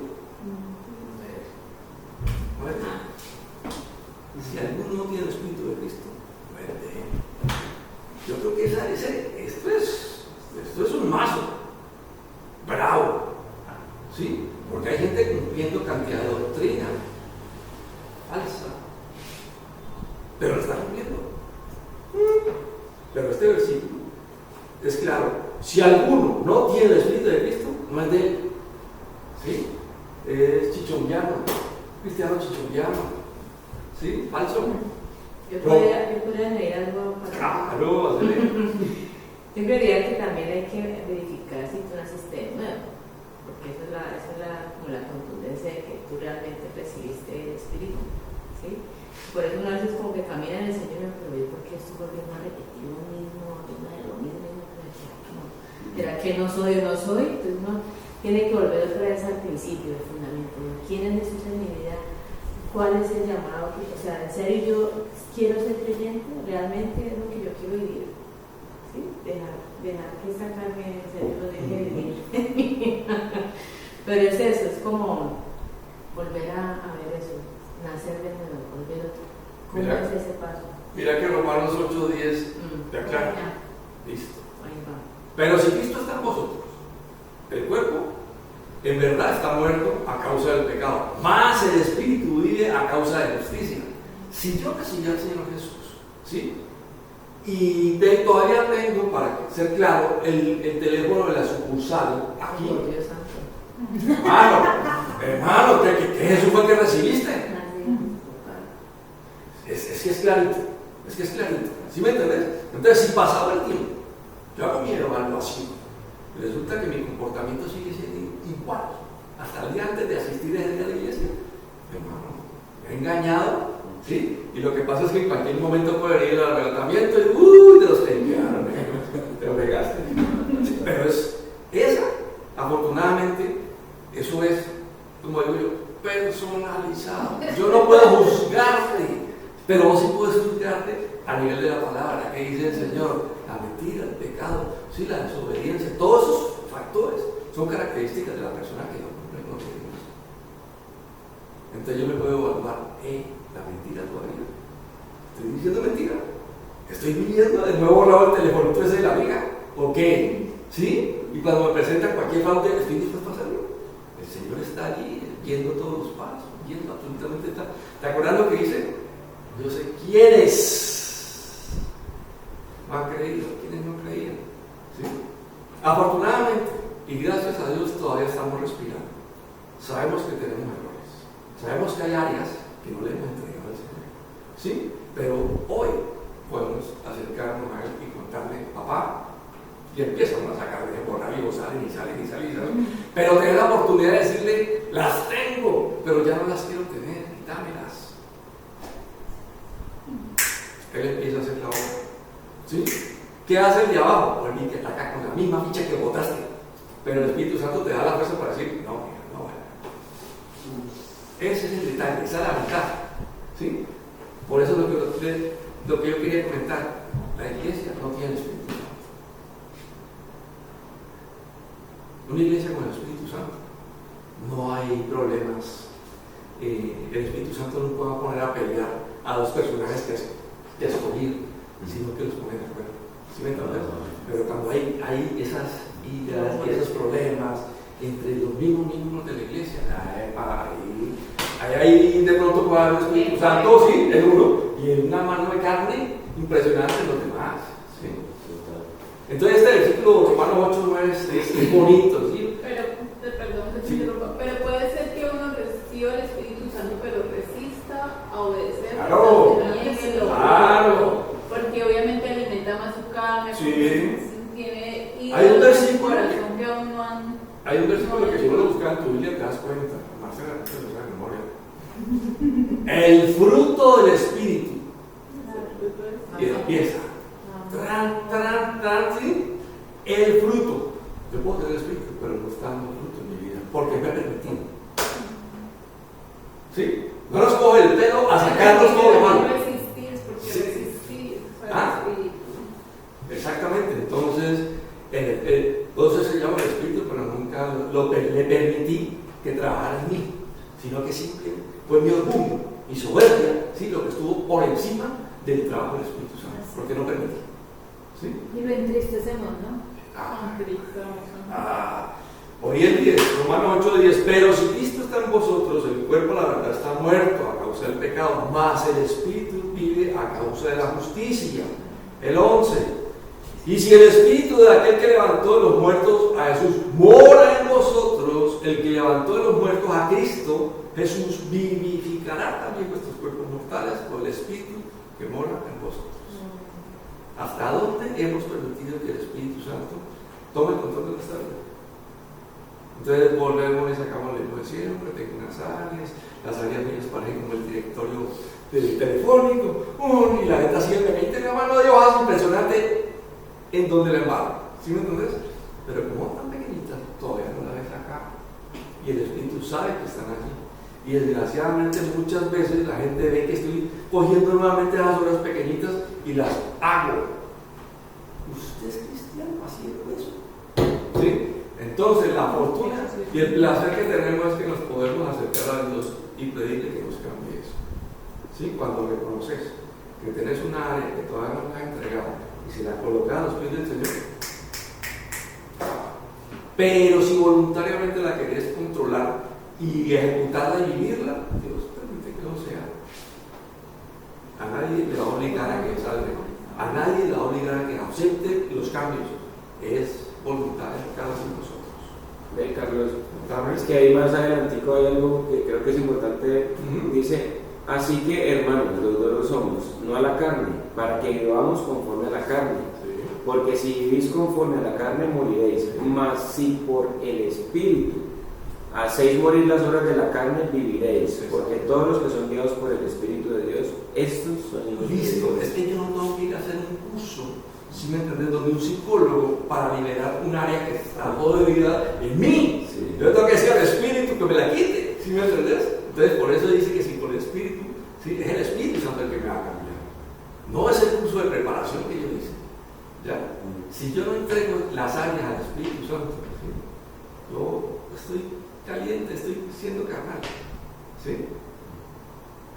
Speaker 3: muere. Si alguno no tiene el Espíritu de Cristo, muere. Yo creo que esto es un mazo bravo. ¿Sí? Porque hay gente cumpliendo cantidad de doctrina falsa, pero la está cumpliendo. Pero este versículo es claro: si alguno no tiene el Espíritu de Cristo, no es de él. ¿Sí? Es chichonguiano, cristiano chichonguiano. ¿Sí? Falso.
Speaker 1: Yo podría añadir algo para.
Speaker 3: Claro,
Speaker 1: Yo creería que también hay que verificar si tú naciste de nuevo, porque esa es como la contundencia de que tú realmente recibiste el Espíritu, ¿sí? Por eso una vez es como que camina en el Señor, pero yo, ¿por qué estoy volviendo a repetir lo mismo ¿será que no soy o no soy? Entonces uno tiene que volver otra vez al principio, al fundamento. ¿Quién es Jesús en mi vida? ¿Cuál es el llamado? O sea, ¿en serio yo quiero ser creyente? ¿Realmente es lo que yo quiero vivir? ¿Sí? Dejar que esta carne en serio lo deje vivir. Pero es eso, es como volver a ver eso, nacer de nuevo, volver a... ¿Cómo es ese paso?
Speaker 3: Mira que Romanos 8:10 te aclara. Listo.
Speaker 1: Ahí va.
Speaker 3: Pero si Cristo está en vosotros, el cuerpo en verdad está muerto a causa del pecado, más el espíritu vive a causa de justicia. Si yo recibí al Señor Jesús, ¿sí? Y todavía tengo, para ser claro, el teléfono de la sucursal aquí.
Speaker 1: Por Dios santo.
Speaker 3: Hermano, ¿qué Jesús fue el que recibiste?
Speaker 1: Así
Speaker 3: Es que es clarito, ¿sí me entendés? Entonces, si pasaba el tiempo, yo hago mi evaluación, resulta que mi comportamiento sigue siendo igual, hasta el día antes de asistir a la iglesia, hermano, me he engañado, ¿sí? Y lo que pasa es que en cualquier momento puede venir el arrebatamiento y te los enviaron, te lo pegaste. Pero afortunadamente, eso es, como digo yo, personalizado. Yo no puedo juzgarte, pero vos sí puedes juzgarte a nivel de la palabra que dice el Señor, la mentira, el pecado, sí, la desobediencia, todos esos factores son características de la persona que no cumple con Dios. Entonces yo me puedo evaluar, la mentira todavía, estoy diciendo mentira, estoy viviendo de nuevo borrado el teléfono ese de la amiga, ¿o qué? ¿Sí? Y cuando me presentan cualquier fraude, estoy dispuesto a hacerlo. El Señor está allí, viendo todos los pasos, viendo absolutamente está. ¿Te acuerdas lo que dice? Yo sé quiénes no han creído, quiénes no creían. ¿Sí? Afortunadamente, y gracias a Dios, todavía estamos respirando. Sabemos que tenemos errores, sabemos que hay áreas que no le hemos entregado al Señor. ¿Sí? Pero hoy podemos acercarnos a Él y contarle, papá, y empiezan a sacar de borrar y salen. Pero tener la oportunidad de decirle, las tengo, pero ya no las quiero tener, dámelas. Él empieza a hacer la obra. ¿Sí? ¿Qué hace el de abajo? Pues ni que ataca con la misma ficha que botaste. Pero el Espíritu Santo te da la fuerza para decir, no. Ese es el detalle, esa es la mitad. ¿Sí? Por eso lo que yo quería comentar, la iglesia no tiene Espíritu Santo. Una iglesia con el Espíritu Santo no hay problemas. El Espíritu Santo no puede poner a pelear a dos personajes que escogido, sino que los pone de acuerdo. ¿Sí me entiendes? Pero cuando hay esas ideas y esos problemas entre los mismos miembros de la iglesia, ahí de pronto puede haber el Espíritu Santo, sí, en uno, y en una mano de carne impresionante en los demás. ¿Sí? Entonces este versículo Romanos 8, 9 es bonito, ¿sí?
Speaker 5: Perdón que te interrumpa, pero puede ser que uno reciba el Espíritu Santo pero resista a obedecer.
Speaker 3: Claro.
Speaker 5: Porque obviamente alimenta más su carne.
Speaker 3: Sí.
Speaker 5: Tiene
Speaker 3: Hay un versículo
Speaker 5: corazón que aún no han.
Speaker 3: Hay un versículo que si uno lo busca en tu Biblia te das cuenta, Marcela, no te lo sabes de memoria. El fruto del Espíritu. Y empieza. ¿Sí? El fruto. Yo puedo tener Espíritu, pero no está dando fruto en mi vida, porque me ha permitido. ¿Sí? No nos coge el pelo a sacarnos todo lo malo. Exactamente. Entonces se llama el Espíritu, pero nunca le permití que trabajara en mí, sino que simplemente fue mi orgullo, mi soberbia, ¿sí? Lo que estuvo por encima del trabajo del Espíritu Santo, porque no permití. ¿Sí?
Speaker 2: Y lo entristecemos, ¿no?
Speaker 3: Hoy en 10, Romanos 8:10, pero si Cristo está en vosotros, el cuerpo la verdad está muerto a causa del pecado, mas el Espíritu vive a causa de la justicia. El 11, y si el Espíritu de aquel que levantó de los muertos a Jesús mora en vosotros, el que levantó de los muertos a Cristo, Jesús vivificará también vuestros cuerpos mortales por el Espíritu que mora en vosotros. ¿Hasta dónde hemos permitido que el Espíritu Santo tome el control de nuestra vida? Entonces volvemos y sacamos el mismo de siempre, tengo unas áreas, las áreas mías parecen como el directorio telefónico, y la gente así me mete la mano de hojas impresionante en donde la embargo. ¿Sí me entiendes? Pero como tan pequeñitas, todavía no la ves acá. Y el Espíritu sabe que están allí. Y desgraciadamente muchas veces la gente ve que estoy cogiendo nuevamente las horas pequeñitas y las hago. ¿Usted es cristiano haciendo eso? ¿Sí? Entonces la fortuna y el placer que tenemos es que nos podemos acercar a Dios y pedirle que nos cambie eso. ¿Sí? Cuando reconoces que tenés una área que todavía no la has entregado y se la colocas a los pies del Señor, Pero si voluntariamente la querés controlar y ejecutarla y vivirla, Dios permite que lo sea. A nadie le va a obligar a que salga, a nadie le va a obligar a que acepte los cambios. Es voluntario cada uno de nosotros.
Speaker 6: Ve, Carlos, es que ahí más adelantico hay algo que creo que es importante. Dice: así que, hermanos, los dos somos, no a la carne, para que vivamos conforme a la carne. Porque si vivís conforme a la carne, moriréis. Mas si por el Espíritu hacéis morir las obras de la carne, viviréis. Porque todos los que son guiados por el Espíritu de Dios, estos son hijos de Dios.
Speaker 3: Listo, es que yo no tengo que ir a hacer un curso, si me entiendes, donde un psicólogo para liberar un área que está podrida en mí.
Speaker 6: Sí.
Speaker 3: Yo tengo que decir al Espíritu que me la quite, ¿sí me entendés? Entonces, por eso dice que si por el Espíritu, ¿sí? Es el Espíritu Santo el que me va a cambiar. No es el curso de preparación que yo hice. ¿Ya? Si yo no entrego las áreas al Espíritu Santo, ¿sí? Yo estoy caliente, estoy siendo carnal. ¿Sí?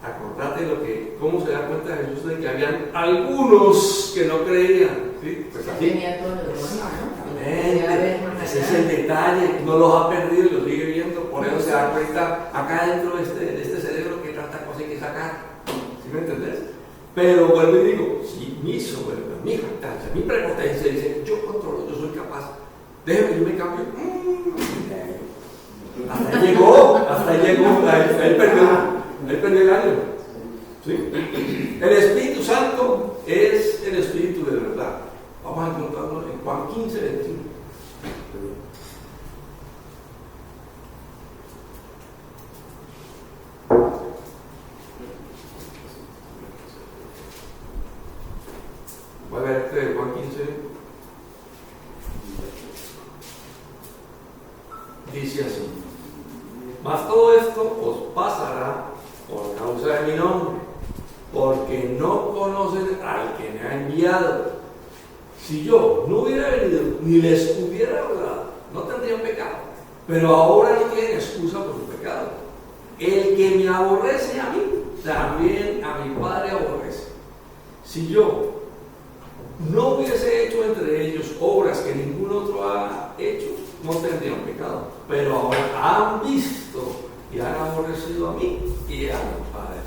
Speaker 3: Acordate cómo se da cuenta Jesús de que habían algunos que no creían. ¿Sí? Pues así.
Speaker 1: Tenía todo lo demás, ¿no?
Speaker 3: Exactamente. Ese es el detalle, no los ha perdido, los sigue viendo. Por eso se da cuenta acá dentro de este cerebro que tanta cosa hay que sacar. ¿Sí me entendés? Pero vuelvo y digo, si mi soberbia, mi jactancia, mi prepotencia dice: yo controlo, yo soy capaz, déjeme, yo me cambio. Hasta ahí llegó, él perdió el año. ¿Sí? El Espíritu Santo es el Espíritu de verdad. Vamos a encontrarlo en Juan 15, 21. Voy a ver Juan 15. Dice así: mas todo esto os pasará por causa de mi nombre, porque no conocen al que me ha enviado. Si yo no hubiera venido ni les hubiera hablado, no tendrían pecado, pero ahora no tienen excusa por su pecado. El que me aborrece a mí, también a mi Padre aborrece. Si yo no hubiese hecho entre ellos obras que ningún otro ha hecho, no tendrían pecado, pero ahora han visto y han aborrecido a mí y a mi Padre.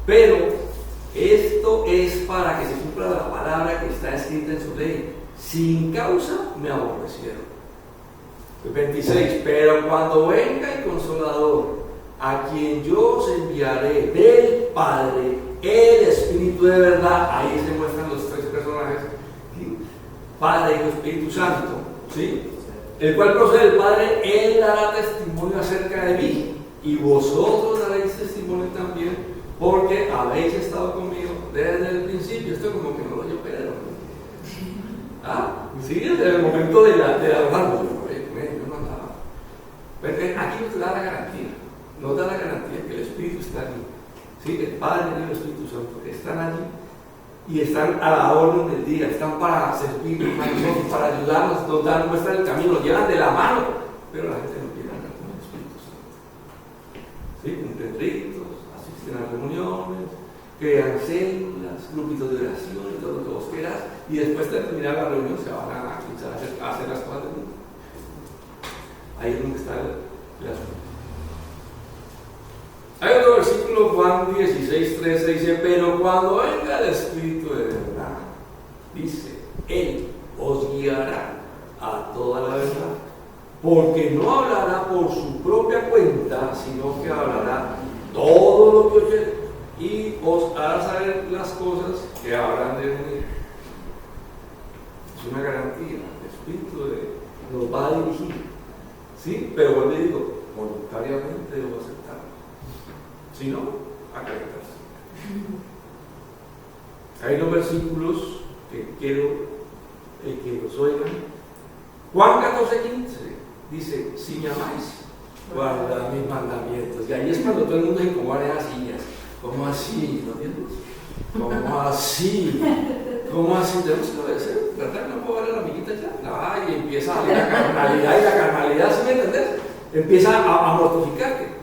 Speaker 3: Pero esto es para que se cumpla la palabra que está escrita en su ley: sin causa me aborrecieron. 26. Pero cuando venga el Consolador, a quien yo os enviaré del Padre, el Espíritu de verdad, ahí se muestran los tres personajes, ¿sí? Padre, Hijo, Espíritu Santo, ¿sí? El cual procede del Padre, Él dará testimonio acerca de mí, y vosotros daréis testimonio también, porque habéis estado conmigo desde el principio. Esto como que no lo oyó Pedro. Sí, desde el momento de la hablando, yo no andaba. Pero aquí nos da la garantía, nos da la garantía que el Espíritu está allí. ¿Sí? El Padre y el Espíritu Santo están allí y están a la orden del día, están para servirnos a nosotros, para ayudarnos, nos dan, muestran el camino, nos llevan de la mano, pero la gente no quiere andar con el Espíritu Santo. ¿Sí? Cumplen ritos, asisten a reuniones, crean células, grupitos de oración y todo lo que vos quieras, y después de terminar la reunión se van a hacer las cosas del mundo. Ahí es donde está el asunto. Hay otro versículo, Juan 16, 13, dice: pero cuando venga el Espíritu de verdad, dice, Él os guiará a toda la verdad, porque no hablará por su propia cuenta, sino que hablará todo lo que oyere, y os hará saber las cosas que habrán de venir. Es una garantía, el Espíritu nos va a dirigir, ¿sí? Pero vuelvo y digo, voluntariamente debo aceptarlo. Si no, acreditarse. Hay dos versículos que quiero que los oigan. Juan 14, 15 dice: si me amáis, guardad mis mandamientos. Y ahí es cuando todo el mundo se incomoda en las sillas. ¿Cómo así? ¿No entiendes? ¿Cómo así? ¿Cómo así? Tenemos que obedecer, ¿verdad? No puedo ver a la amiguita ya. Y empieza a salir la carnalidad, y la carnalidad, ¿sí me entendés? Empieza a mortificarte.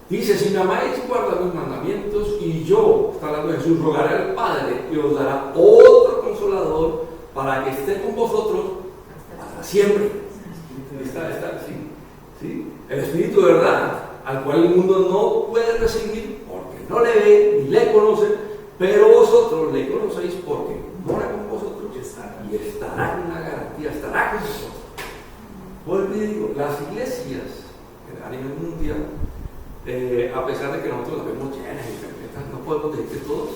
Speaker 3: Dice: si me amáis, guardad mis mandamientos, y yo, está hablando de Jesús, rogaré al Padre y os dará otro Consolador para que esté con vosotros hasta siempre. ¿sí? El Espíritu de verdad, al cual el mundo no puede recibir porque no le ve ni le conoce, pero vosotros le conocéis porque mora con vosotros y estará con una garantía, estará con vosotros. Vuelvo y digo, las iglesias a nivel mundial, a pesar de que nosotros las vemos llenas y perfectas, no podemos decir que todos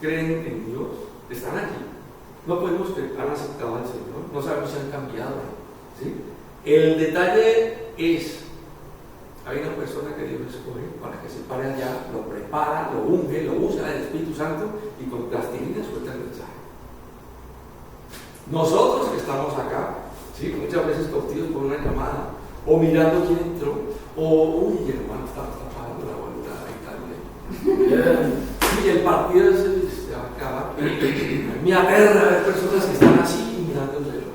Speaker 3: creen en Dios, están aquí. No podemos que han aceptado al Señor, no sabemos si han cambiado, ¿sí? El detalle es, hay una persona que Dios escoge para que se pare allá, lo prepara, lo unge, lo usa el Espíritu Santo y con plastilina suelta el mensaje. Nosotros que estamos acá, ¿sí? Muchas veces cautivos por una llamada, o mirando quién entró, o uy, el hermano está pagando la voluntad y tal. Y el partido se va a acabar. Me aterra ver personas que están así mirando el reloj.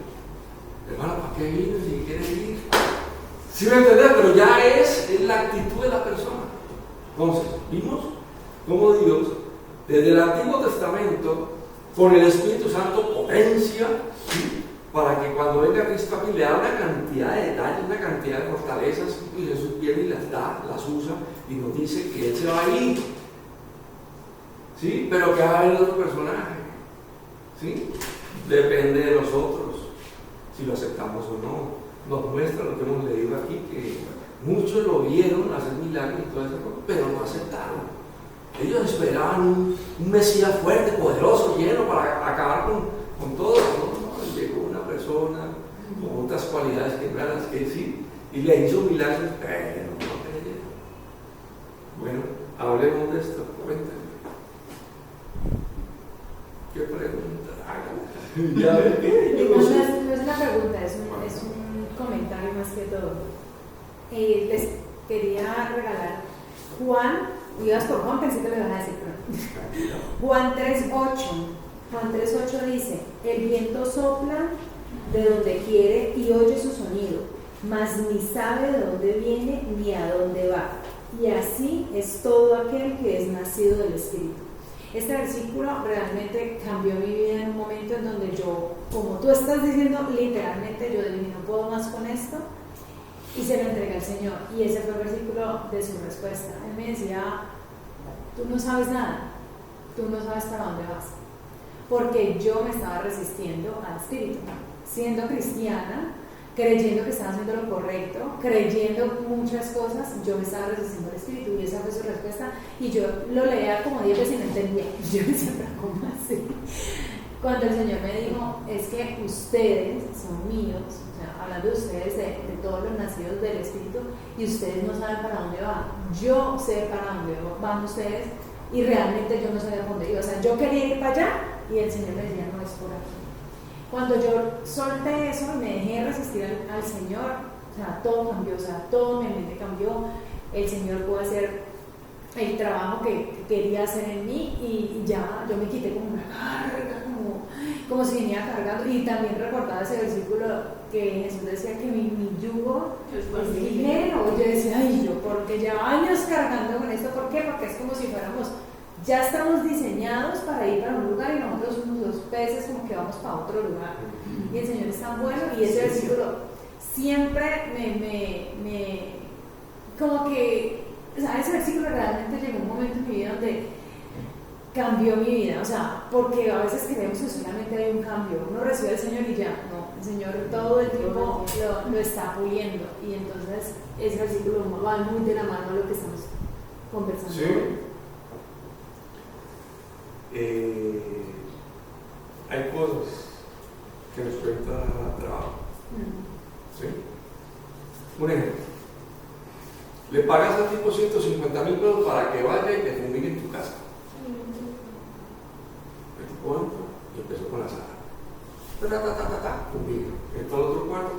Speaker 3: Hermano, ¿para qué vino si quiere ir? Sí me entiendes, pero ya es la actitud de la persona. Entonces, vimos cómo Dios, desde el Antiguo Testamento, con el Espíritu Santo potencia, ¿sí? Para que cuando venga Cristo aquí le da una cantidad de detalles, una cantidad de fortalezas, y Jesús viene y las da, las usa, y nos dice que Él se va a ir. ¿Sí? Pero que va a haber otro personaje. ¿Sí? Depende de nosotros, si lo aceptamos o no. Nos muestra lo que hemos leído aquí, que muchos lo vieron hacer milagros y toda esa cosa, pero no aceptaron. Ellos esperaban un Mesías fuerte, poderoso, lleno para acabar con todo. No, llegó una persona con otras cualidades que no eran las que sí, y le hizo milagros, pero no creyeron. Bueno, hablemos de esto, cuéntame. ¿Qué pregunta? ¿Ya ves qué?
Speaker 2: No es una pregunta, es un comentario más que todo. Les quería regalar Juan, ibas por Juan, pensé que lo ibas a decir, pero Juan 3:8. Juan 3:8 dice: el viento sopla de donde quiere y oye su sonido, mas ni sabe de dónde viene ni a dónde va. Y así es todo aquel que es nacido del Espíritu. Este versículo realmente cambió mi vida en un momento en donde yo, como tú estás diciendo, literalmente yo dije, no puedo más con esto, y se lo entregué al Señor. Y ese fue el versículo de su respuesta. Él me decía: tú no sabes nada, tú no sabes para dónde vas, porque yo me estaba resistiendo al Espíritu, siendo cristiana, creyendo que estaba haciendo lo correcto, creyendo muchas cosas, yo me estaba resistiendo al Espíritu, y esa fue su respuesta. Y yo lo leía como 10 veces y no entendía. Yo decía, pero ¿cómo así? Cuando el Señor me dijo: es que ustedes son míos, o sea, hablando de ustedes, de todos los nacidos del Espíritu, y ustedes no saben para dónde van. Yo sé para dónde van ustedes, y realmente yo no sabía para dónde iba. O sea, yo quería ir para allá, y el Señor me decía: no, es por aquí. Cuando yo solté eso y me dejé resistir al Señor, o sea, todo cambió, o sea, todo mi mente cambió. El Señor pudo hacer el trabajo que quería hacer en mí, y ya yo me quité como una carga, como si venía cargando. Y también recordaba ese versículo que Jesús decía que mi yugo es ligero. Yo decía, ay, yo porque llevo años cargando con esto. ¿Por qué? Porque es como si fuéramos, ya estamos diseñados para ir para un lugar y nosotros somos los peces como que vamos para otro lugar. Y el Señor es tan bueno, y ese versículo siempre me como que, o sea, ese versículo realmente llegó un momento en mi vida donde cambió mi vida. O sea, porque a veces creemos que solamente hay un cambio, uno recibe al Señor y ya, no, el Señor todo el tiempo lo está puliendo, y entonces ese versículo va muy de la mano a lo que estamos conversando.
Speaker 3: Sí. Hay cosas que nos cuenta trabajo. ¿Sí? Un ejemplo: le pagas al tipo 150,000 pesos para que vaya y te fumigue en tu casa. El tipo entró y empezó con la sala. Fumiga. Entró al otro cuarto,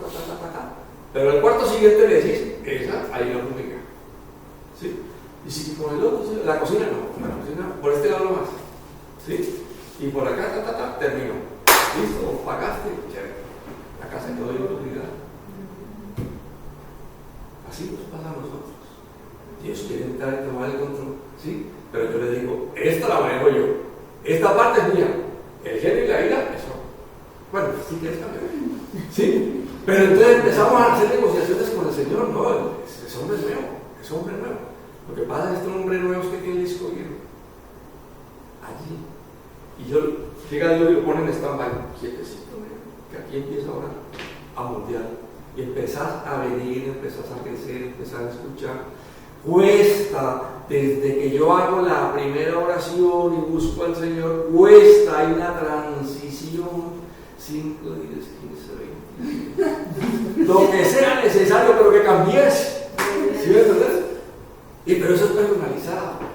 Speaker 3: Pero el cuarto siguiente le decís: esa, ahí no fumiga. ¿Sí? Y si con el otro, la cocina no, la cocina por este lado más. ¿Sí? Y por acá, terminó. Listo, pagaste, chévere. La casa quedó iluminada. Así nos pasa a nosotros. Dios quiere entrar y tomar el control, ¿sí? Pero yo le digo: esta la manejo yo. Esta parte es mía. El genio y la ira, eso. Bueno, sí quieres cambiar. ¿Sí? Pero entonces empezamos a hacer negociaciones con el Señor. No, ese hombre es nuevo. Lo que pasa es que este hombre nuevo es que tiene el disco viejo. Allí. Y yo, llega Dios y lo pone en stand-by, quietecito, que aquí empieza ahora a moldear. Y empezás a venir, empezás a crecer, empezás a escuchar. Cuesta, desde que yo hago la primera oración y busco al Señor, cuesta, hay una transición, 5, 10, 15, 20. Lo que sea necesario, pero que cambies. ¿Sí me entiendes? Pero eso es personalizado.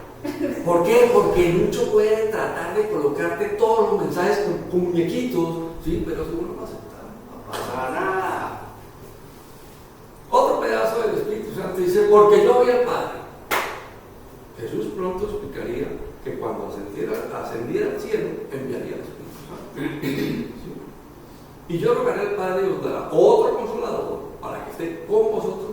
Speaker 3: ¿Por qué? Porque mucho puede tratar de colocarte todos los mensajes con muñequitos, ¿sí? Pero si uno no acepta, no pasa nada. Otro pedazo del Espíritu Santo dice, porque yo voy al Padre. Jesús pronto explicaría que cuando ascendiera al cielo, enviaría al Espíritu Santo. ¿Sí? Y yo rogaré al Padre y os dará otro consolador para que esté con vosotros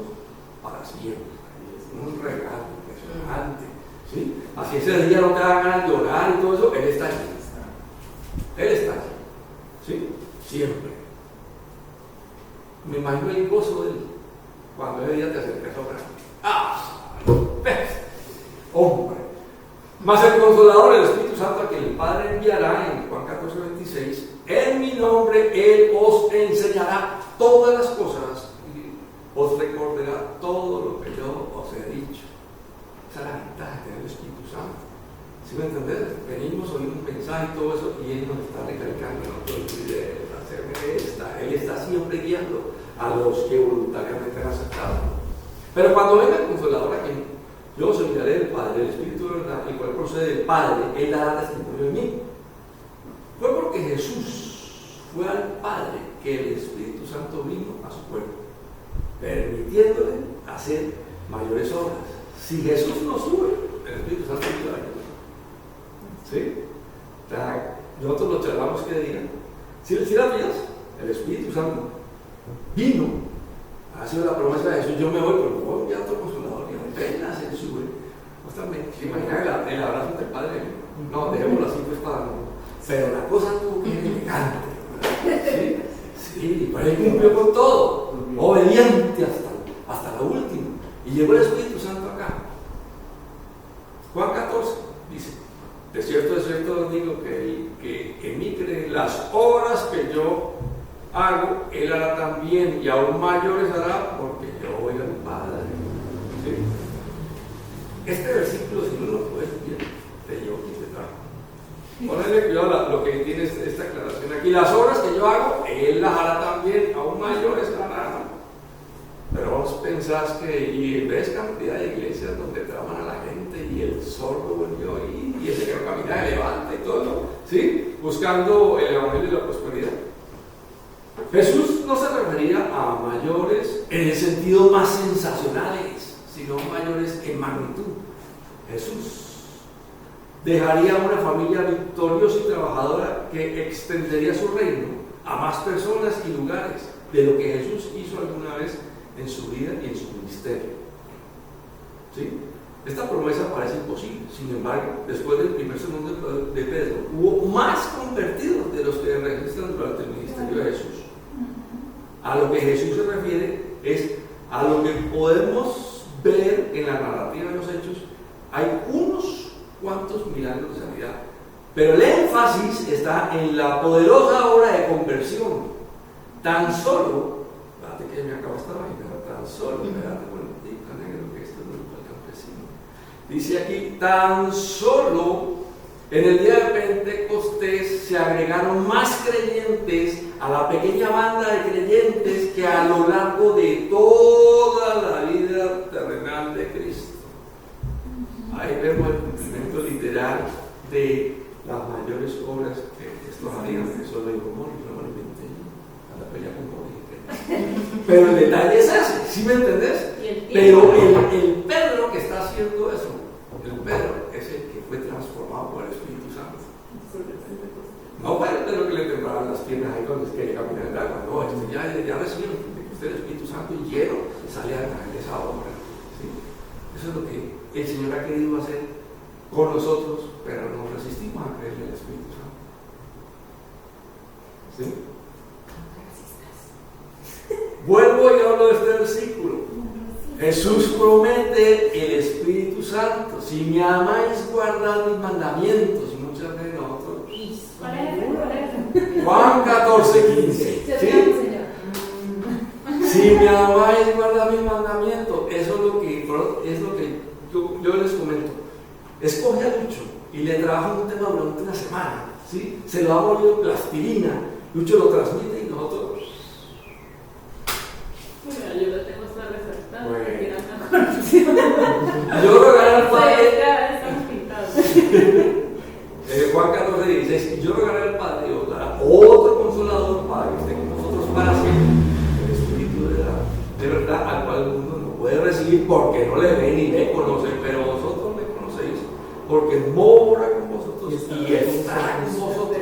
Speaker 3: para siempre. Es un regalo impresionante. ¿Sí? Así ese día no te da ganas de orar y todo eso, Él está allí. Él está allí. ¿Sí? Siempre. Me imagino el gozo de Él cuando ese día te acercas a orar. ¡Ah! ¿Ves? Hombre. Mas el Consolador, el Espíritu Santo, a quien el Padre enviará en Juan 14:26, en mi nombre Él os enseñará todas las cosas y os recordará todo lo que yo os he dicho. Esa es la ventaja de tener el Espíritu Santo. ¿Sí me entendés? Venimos, oímos un mensaje y todo eso, y Él nos está recalcando, no te olvides de hacerme esta. Él está siempre guiando a los que voluntariamente han aceptado. Pero cuando venga el Consolador, a quien yo os enviaré del Padre, el Espíritu de verdad, el cual procede del Padre, Él dará testimonio de mí. Fue porque Jesús fue al Padre que el Espíritu Santo vino a su pueblo, permitiéndole hacer mayores obras. Si Jesús no sube, el Espíritu Santo no va a ayudar. ¿Sí? Nosotros lo charlamos que digan. Si la pillas, el Espíritu Santo vino, ha sido la promesa de Jesús, yo me voy, pero no voy a enviar otro consolador, y apenas Él sube. ¿Se imaginan el abrazo del Padre? No, dejémoslo así pues para no. Pero la cosa tuvo que ser elegante. Sí, pero Él cumplió con todo, obediente hasta la última. Y llegó el Espíritu Santo acá. Juan 14 dice, de cierto os digo que en mí cree, las obras que yo hago, Él hará también, y aún mayores hará, porque yo voy al Padre. ¿Sí? Este versículo, si no lo puedes ver, te llevo aquí te trajo. Ponle cuidado a lo que tiene esta aclaración aquí. Las obras que yo hago, Él las hará también, aún mayores hará. Pero vos pensás que, y ves cantidad de iglesias donde traman a la gente y el sordo volvió ahí y ese que no camina se levanta y todo, ¿sí? Buscando el evangelio de la prosperidad. Jesús no se refería a mayores en el sentido más sensacionales, sino mayores en magnitud. Jesús dejaría una familia victoriosa y trabajadora que extendería su reino a más personas y lugares de lo que Jesús hizo alguna vez en su vida y en su ministerio. ¿Sí? Esta promesa parece imposible. Sin embargo, después del primer sermón de Pedro, hubo más convertidos de los que registran durante el ministerio de Jesús. A lo que Jesús se refiere es a lo que podemos ver en la narrativa de los Hechos. Hay unos cuantos milagros de sanidad, pero el énfasis está en la poderosa obra de conversión. Tan solo, fíjate que me acaba esta vaina, tan solo, fíjate, bonita, negro, que esto no es el campesino. Dice aquí, tan solo en el día de Pentecostés se agregaron más creyentes a la pequeña banda de creyentes que a lo largo de toda la vida terrenal de Cristo. Ahí vemos el cumplimiento literal de las mayores obras que estos harían. Eso lo dijo Mori, no lo inventé yo, a la pelea con Mori. Pero el detalle es ese, ¿sí me entendés? Pero el Pedro que está haciendo eso, el Pedro es el que fue transformado por el Espíritu Santo. No fue el Pedro que le temblaban las piernas ahí cuando quería caminar en el agua, no, ya recibió el Espíritu Santo y lleno sale a esa obra. ¿Sí? Eso es lo que el Señor ha querido hacer con nosotros, pero nos resistimos a creerle al Espíritu Santo. ¿Sí? Vuelvo y hablo de este versículo. Jesús promete el Espíritu Santo. Si me amáis, guardad mis mandamientos. Muchas veces nosotros. Juan 14:15. ¿Sí? Si me amáis, guardad mis mandamientos. Eso es lo que yo les comento. Escoge a Lucho y le trabaja un tema durante una semana. ¿Sí? Se lo ha volvido plastilina. Lucho lo transmite y nosotros.
Speaker 5: Bueno, yo lo tengo hasta resaltado.
Speaker 3: Bueno.
Speaker 5: Porque era una
Speaker 3: Yo rogaré al Padre.
Speaker 5: estamos pintados.
Speaker 3: Juan 14:16. Yo rogaré al Padre y os dará otro consolador para que esté con nosotros para siempre. El Espíritu de verdad, al cual el mundo no puede recibir porque no le ve ni le conoce, pero vosotros le conocéis porque mora con vosotros y estará con vosotros.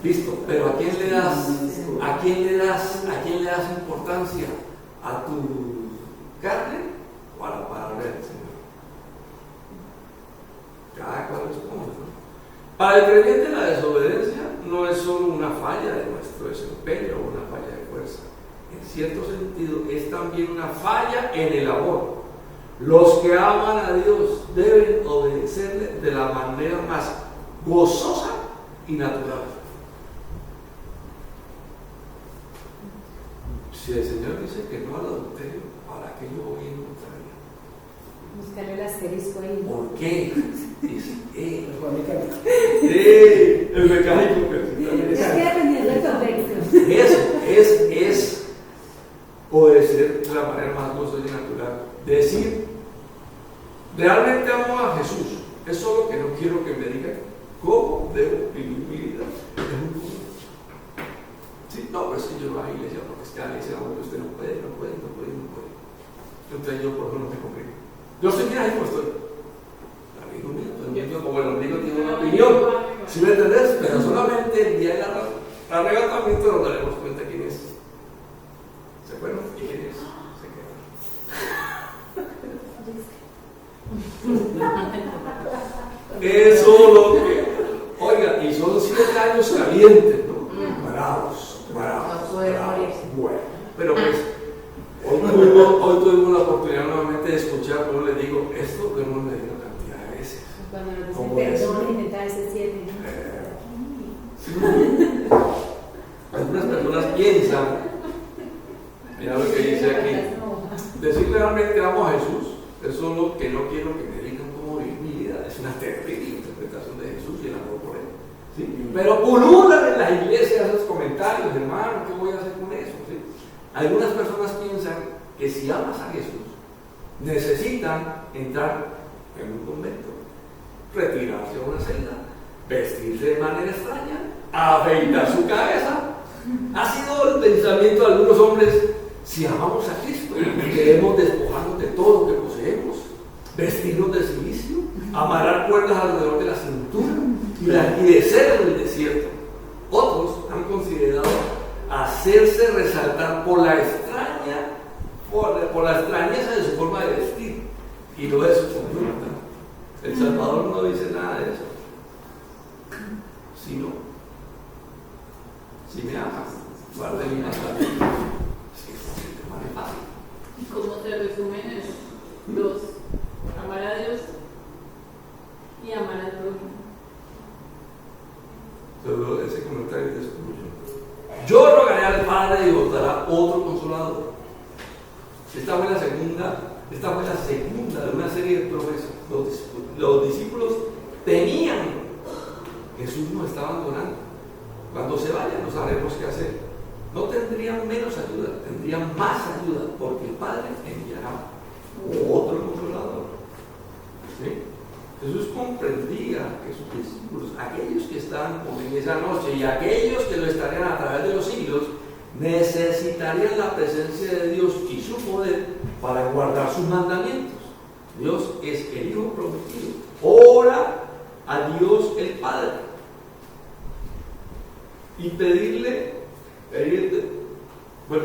Speaker 3: Listo, pero ¿a quién le das importancia? ¿A tu carne o a la palabra del Señor? Cada cual responde, ¿no? Para el creyente la desobediencia no es solo una falla de nuestro desempeño o una falla de fuerza. En cierto sentido es también una falla en el amor. Los que aman a Dios deben obedecerle de la manera más gozosa y natural. Si el Señor dice que no al adulterio, ¿para qué yo voy en contrario?
Speaker 2: Buscarle el asterisco ahí.
Speaker 3: ¿Por qué? Dice, el mecánico que
Speaker 2: Es que dependiendo del contexto.
Speaker 3: Eso es obedecer de la manera más gozosa y natural. Decir, realmente amo a Jesús. Es solo que no quiero que me digan cómo debo vivir mi vida. Sí, no, pero es que yo no voy a la iglesia porque es que la iglesia usted no puede. Entonces yo por eso no me congrego. Yo estoy bien ahí como estoy. Amigo mío, como el amigo tiene una opinión. ¿Sí me entendés? Pero solamente el día del arrebatamiento nos daremos cuenta quién es. ¿Se fueron? ¿Y quién es? Se quedaron. Eso lo que. Oiga, y son 7 años calientes, ¿no? Bravos.
Speaker 1: No puede morirse.
Speaker 3: Bueno, pero pues, hoy tuvimos la oportunidad nuevamente de escuchar, como les digo, esto lo hemos leído una cantidad de veces.
Speaker 2: Cuando nos
Speaker 3: ¿Cómo
Speaker 2: dicen
Speaker 3: es?
Speaker 2: perdón, intenta ese 7.
Speaker 3: Algunas personas piensan, mira lo que dice aquí, decir realmente amo a Jesús es solo que no quiero que me digan cómo vivir mi vida. Es una terrible interpretación de Jesús y el amor por él. ¿Sí? Pero pululan en las iglesias esos comentarios, hermano, ¿qué voy a hacer con eso? ¿Sí? Algunas personas piensan que si amas a Jesús necesitan entrar en un convento, retirarse a una celda, vestirse de manera extraña, afeitar su cabeza. Ha sido el pensamiento de algunos hombres: si amamos a Cristo, debemos despojarnos de todo lo que poseemos, vestirnos de silicio, amarrar cuerdas alrededor de la cintura y languidecer en el desierto. Otros han considerado hacerse resaltar por la extrañeza de su forma de vestir y no de su conducta. El Salvador no dice nada de eso, sino: si me amas, guarda mi mandamiento. Es que es fácil.
Speaker 5: ¿Y cómo se resumen esos dos? Amar a Dios y amar al prójimo.
Speaker 3: Solo ese comentario te excluyo. Yo rogaré al Padre y os dará otro consolador. Esta fue la segunda de una serie de promesas. Los discípulos temían que Jesús nos estaba abandonando. Cuando se vaya no sabremos qué hacer. No tendrían menos ayuda, tendrían más ayuda, porque el Padre enviará otro consolador. ¿Sí? Jesús comprendía que sus discípulos, aquellos que estaban con él esa noche y aquellos que lo estarían a través de los siglos, necesitarían la presencia de Dios y su poder para guardar sus mandamientos. Dios es el Hijo prometido. Ora a Dios el Padre y pedirle, bueno,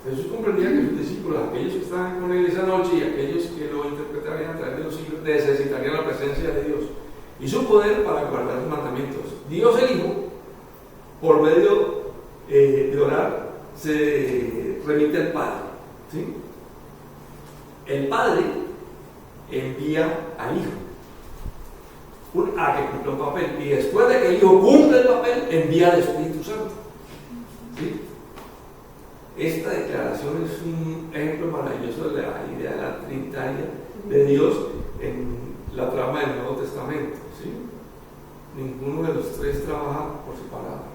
Speaker 3: Jesús comprendía que sus discípulos, aquellos que estaban con él esa noche y aquellos que lo interpretarían a través de los siglos, necesitarían la presencia de Dios y su poder para guardar sus mandamientos. Dios el Hijo, por medio de orar se remite al Padre, ¿sí? El Padre envía al Hijo a que cumpla un papel, y después de que el Hijo cumple el papel, envía al Espíritu Santo, ¿sí? Esta declaración es un ejemplo maravilloso de la idea de la Trinitaria de Dios en la trama del Nuevo Testamento, ¿sí? Ninguno de los tres trabaja por separado.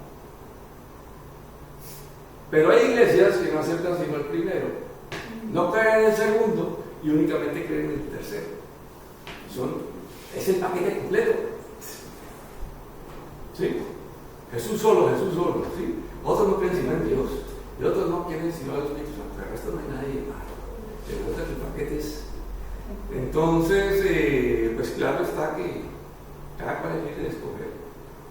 Speaker 3: Pero hay iglesias que no aceptan sino el primero, no creen en el segundo y únicamente creen en el tercero. Es el paquete completo, ¿sí? Jesús solo, ¿sí? Otros no creen sino en Dios, y otros no quieren sino al Espíritu Santo. Pero esto no hay nadie más. De verdad que el paquete es. Entonces, pues claro está que cada cual es libre de escoger.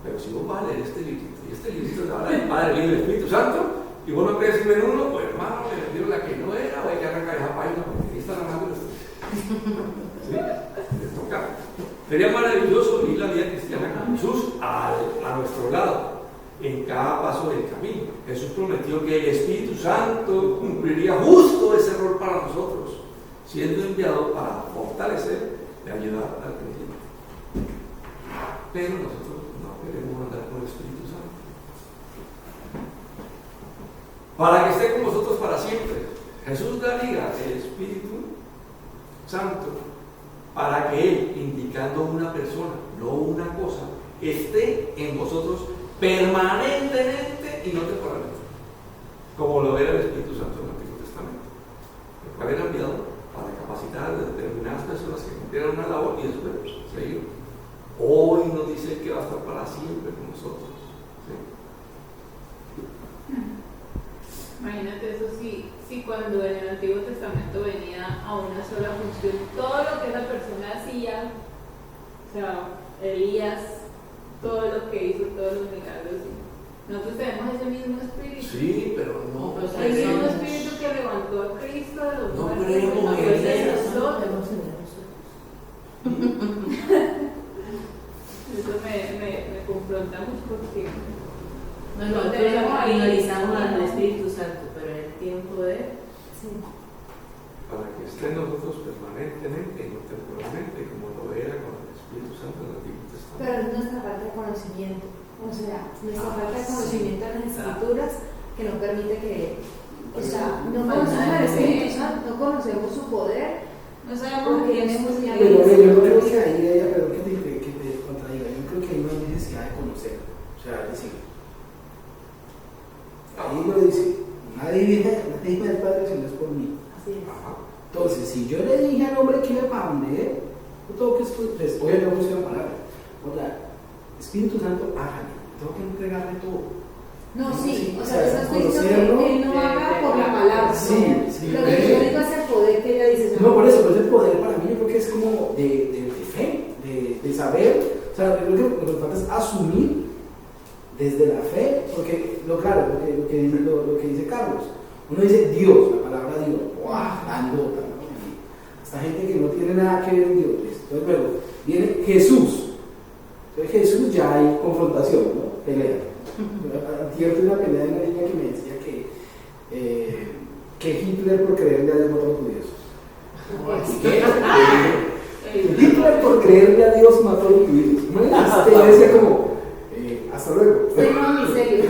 Speaker 3: Pero si vos vas a leer este librito, y este librito te habla del Padre, el Hijo y el Espíritu Santo, y vos no crees en uno, pues hermano, le vendieron la que no era, o hay que arrancar esa página porque aquí están hablando de esto. ¿Sí? Les toca. Sería maravilloso vivir la vida cristiana con Jesús a nuestro lado, en cada paso del camino. Jesús prometió que el Espíritu Santo cumpliría justo ese rol para nosotros, siendo enviado para fortalecer y ayudar al creyente. Pero nosotros no queremos andar con el Espíritu Santo. Para que esté con vosotros para siempre. Jesús daría el Espíritu Santo para que Él, indicando una persona, no una cosa, esté en vosotros permanentemente y no temporalmente, como lo era el Espíritu Santo en el Antiguo Testamento, el cual era enviado para capacitar a determinadas personas que cumplieran una labor y después se iban. Hoy nos dice que va a estar para siempre con nosotros, ¿sí?
Speaker 5: Imagínate eso, si cuando en el Antiguo Testamento venía a una sola función, todo lo que esa persona hacía, o sea, Elías, todo lo que hizo, todos los milagros, nosotros tenemos ese mismo espíritu.
Speaker 3: Sí, pero no.
Speaker 5: El mismo espíritu que levantó a Cristo de los
Speaker 3: No
Speaker 5: muertos,
Speaker 3: creemos
Speaker 5: no
Speaker 3: en
Speaker 5: fue de
Speaker 3: eso.
Speaker 5: nosotros. Eso me confronta mucho porque
Speaker 1: Nosotros analizamos al Espíritu Santo, pero en el tiempo de...
Speaker 2: Sí.
Speaker 3: Para que esté en nosotros permanentemente y no temporalmente, como lo era con el Espíritu Santo en el Antiguo Testamento.
Speaker 2: Pero es nuestra falta de conocimiento, o sea, nuestra falta de conocimiento en las Escrituras que no permite que, o sea, no conocemos al Espíritu Santo, no conocemos su poder,
Speaker 5: no sabemos
Speaker 2: porque
Speaker 5: quién es
Speaker 2: tenemos ni
Speaker 4: Pero
Speaker 2: idea.
Speaker 4: yo no creo que ahí haya, perdón que te contradiga, yo creo que hay una necesidad de conocer. O sea, es decir, ahí lo dice, nadie viene al Padre si no es por mí.
Speaker 2: Así es.
Speaker 3: Ajá.
Speaker 4: Entonces, si yo le dije al hombre que iba para donde él, yo tengo que, pues, oye, no puse la palabra. O sea, Espíritu Santo, hágale, tengo que entregarle todo.
Speaker 2: No, sí, o
Speaker 4: O
Speaker 2: sea,
Speaker 4: sea,
Speaker 2: eso estoy diciendo
Speaker 4: conocerlo.
Speaker 2: que él no haga por la palabra.
Speaker 4: Sí,
Speaker 2: Lo que yo digo es el poder que ella dice.
Speaker 4: No, por eso, pues el poder para mí yo creo que es como de fe, de saber. O sea, yo creo que lo que falta es asumir desde la fe, porque lo que dice Carlos, uno dice Dios, la palabra Dios, ¡guau! Grandota, ¿no? Esta gente que no tiene nada que ver con Dios. Entonces, luego viene Jesús. Entonces, Jesús ya hay confrontación, ¿no? Pelea. Cierto, una pelea de una niña que me decía que Hitler por creerle a Dios mató a los judíos. ¿Qué? Hitler por creerle a Dios mató a los judíos. Yo decía como, hasta luego.
Speaker 2: Sí, no, miseria.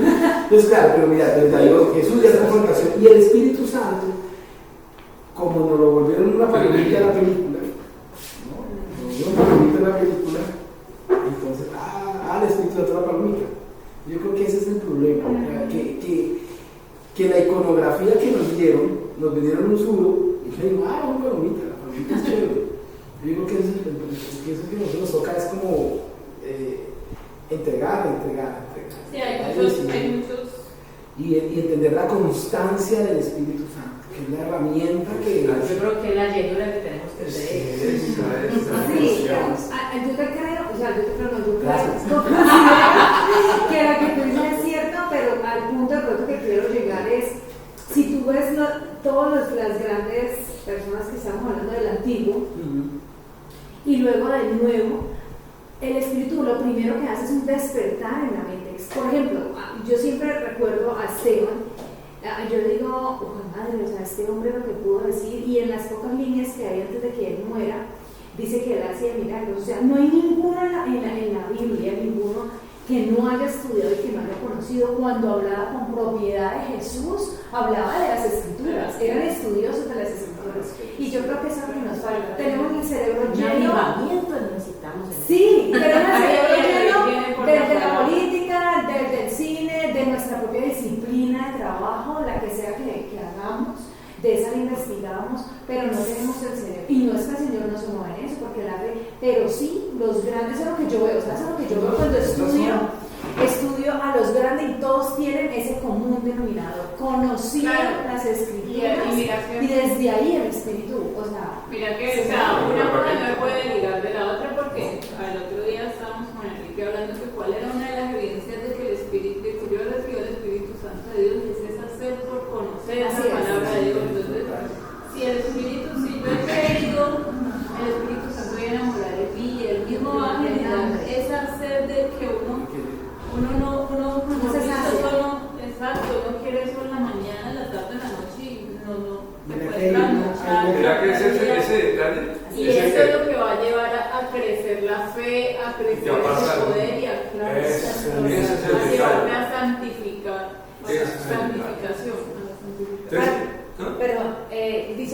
Speaker 4: Entonces, claro, pero mira, digo, Jesús ya es confrontación y el Espíritu Santo, como nos lo volvieron una palomita en la película, ¿no? Nos volvieron una palomita en la película, entonces, el Espíritu Santo la palomita. Yo creo que ese es el problema, que la iconografía que nos dieron, nos vendieron un suro y que digo, una palomita, la palomita es chévere. Yo digo que eso que a nosotros nos toca es como entregar.
Speaker 5: Sí, hay muchos.
Speaker 4: Y entender la constancia del Espíritu Santo, que es la herramienta que...
Speaker 1: Yo creo que es la llenura que tenemos que tener.
Speaker 2: Sí, yo te creo, o sea, yo
Speaker 4: Gracias.
Speaker 2: creo que lo que tú dices es cierto, pero al punto de pronto que quiero llegar es, si tú ves todas las grandes personas que estamos hablando del antiguo, y luego del nuevo, el Espíritu lo primero que hace es un despertar en la mente. Por ejemplo, yo siempre recuerdo a Esteban. Yo digo, oh, madre, o sea, este hombre lo que pudo decir, y en las pocas líneas que hay antes de que él muera, dice que él hacía milagros. O sea, no hay ninguno en la Biblia, ninguno que no haya estudiado y que no haya conocido. Cuando hablaba con propiedad de Jesús, hablaba de las Escrituras, eran estudiosos de las Escrituras. Y yo creo que eso es lo que nos falta. Tenemos el cerebro
Speaker 1: Un
Speaker 2: lleno.
Speaker 1: avivamiento necesitamos en
Speaker 2: Sí, tenemos el cerebro
Speaker 5: Viene
Speaker 2: lleno
Speaker 5: por
Speaker 2: de
Speaker 5: todos
Speaker 2: la
Speaker 5: lados.
Speaker 2: política, del cine, de nuestra propia disciplina de trabajo, la que sea que hagamos, de esa la investigamos, pero no tenemos el cerebro. Y no es que el Señor no se mueva en eso, porque la fe, pero sí, los grandes, es lo que yo veo, ¿sabes? Es lo que yo veo cuando estudio a los grandes, y todos tienen ese común denominador, conocían
Speaker 5: Claro.
Speaker 2: las Escrituras,
Speaker 5: Y mira que-
Speaker 2: y desde ahí el Espíritu, o sea,
Speaker 5: Mira que, o sea, una cosa no puede ligar de la otra, porque al otro día estábamos con Enrique hablando que cuál era una de las evidencias de que el Espíritu, de que yo recibo el Espíritu Santo de Dios, y es esa sed por conocer
Speaker 2: Así
Speaker 5: la
Speaker 2: es.
Speaker 5: palabra de Dios. Entonces, si el Espíritu, si yo he creído, el Espíritu Santo viene a morar en mí, y él mismo va a generar esa sed de que uno
Speaker 2: se sacia.
Speaker 5: exacto, uno quiere eso en la mañana, en la tarde, en la noche, y no te
Speaker 4: Mira
Speaker 5: puedes
Speaker 4: que-
Speaker 5: trasnochar.
Speaker 3: Mira que ese detalle.
Speaker 5: Y eso es lo que va a llevar a crecer la fe, a crecer
Speaker 3: Y a pasar.
Speaker 5: el poder y a
Speaker 3: Ese es el
Speaker 5: a llevarme
Speaker 3: detalle.
Speaker 5: a santificar,
Speaker 3: Ese es el
Speaker 5: santificación.
Speaker 3: Entonces, ¿no?
Speaker 2: Perdón,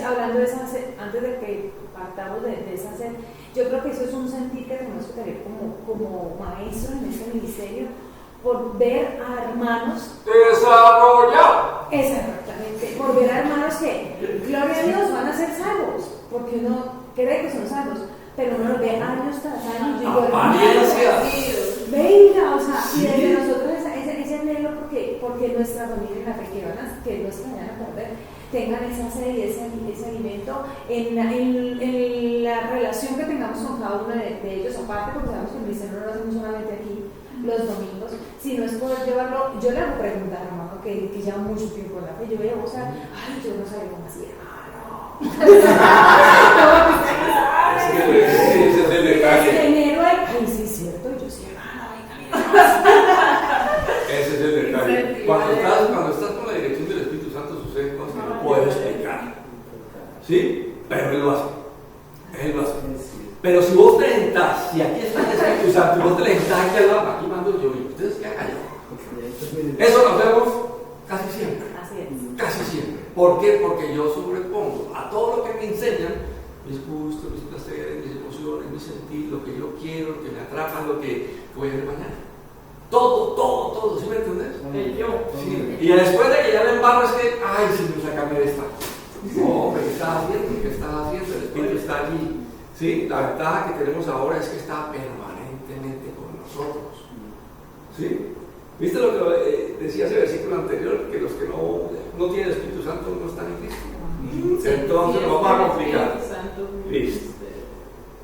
Speaker 2: hablando de esa sed, antes de que partamos de esa sed, yo creo que eso es un sentir que tenemos que tener como maestros en este ministerio, por ver a hermanos,
Speaker 3: Desarrolla.
Speaker 2: exactamente, por ver a hermanos que, gloria a Dios, van a ser salvos, porque uno cree que son salvos, pero uno los ve años tras años. Yo digo,
Speaker 3: Apariencias.
Speaker 2: venga, o sea,
Speaker 3: Sí.
Speaker 2: y desde nosotros ese anhelo, porque nuestra familia en la fe que no se vayan a perder, tengan esa sed y ese alimento en la relación que tengamos con cada uno de ellos, aparte porque sabemos que el ministerio no lo hacemos solamente aquí los domingos, sino es poder llevarlo. Yo le hago preguntar a hermano que lleva mucho tiempo en la fe, yo voy a buscar, ay, yo no sabía cómo así,
Speaker 3: Ese es el detalle.
Speaker 2: enero, ay, sí, es cierto, yo sí, hermano, venga,
Speaker 3: Ese es el detalle. Cuando estás con la dirección del Espíritu Santo, suceden cosas que no puedes explicar. ¿Sí? Pero Él lo hace. Él lo hace. Pero si vos te sentás, y aquí está el Espíritu Santo, y vos te sentás aquí al lado, aquí mando yo, y ustedes quedan callados. Eso lo hacemos casi siempre.
Speaker 2: así es.
Speaker 3: Casi siempre. ¿Por qué? Porque yo sobrepongo a todo lo que me enseñan, mis gustos, mis placeres, mis emociones, mi sentir, lo que yo quiero, lo que me atrapa, lo que voy a hacer mañana. Todo, ¿sí me entiendes?
Speaker 5: El yo.
Speaker 3: Sí. Y después de que ya le embarro es que, ay, Señor, sácame de esta. No, ¿qué estás haciendo? ¿Qué estás haciendo? El Espíritu está allí. ¿Sí? La ventaja que tenemos ahora es que está permanentemente con nosotros. ¿Sí? ¿Viste lo que decía ese versículo anterior? Que los que no tienen el Espíritu Santo no están en Cristo. Entonces lo vamos a complicar. Listo.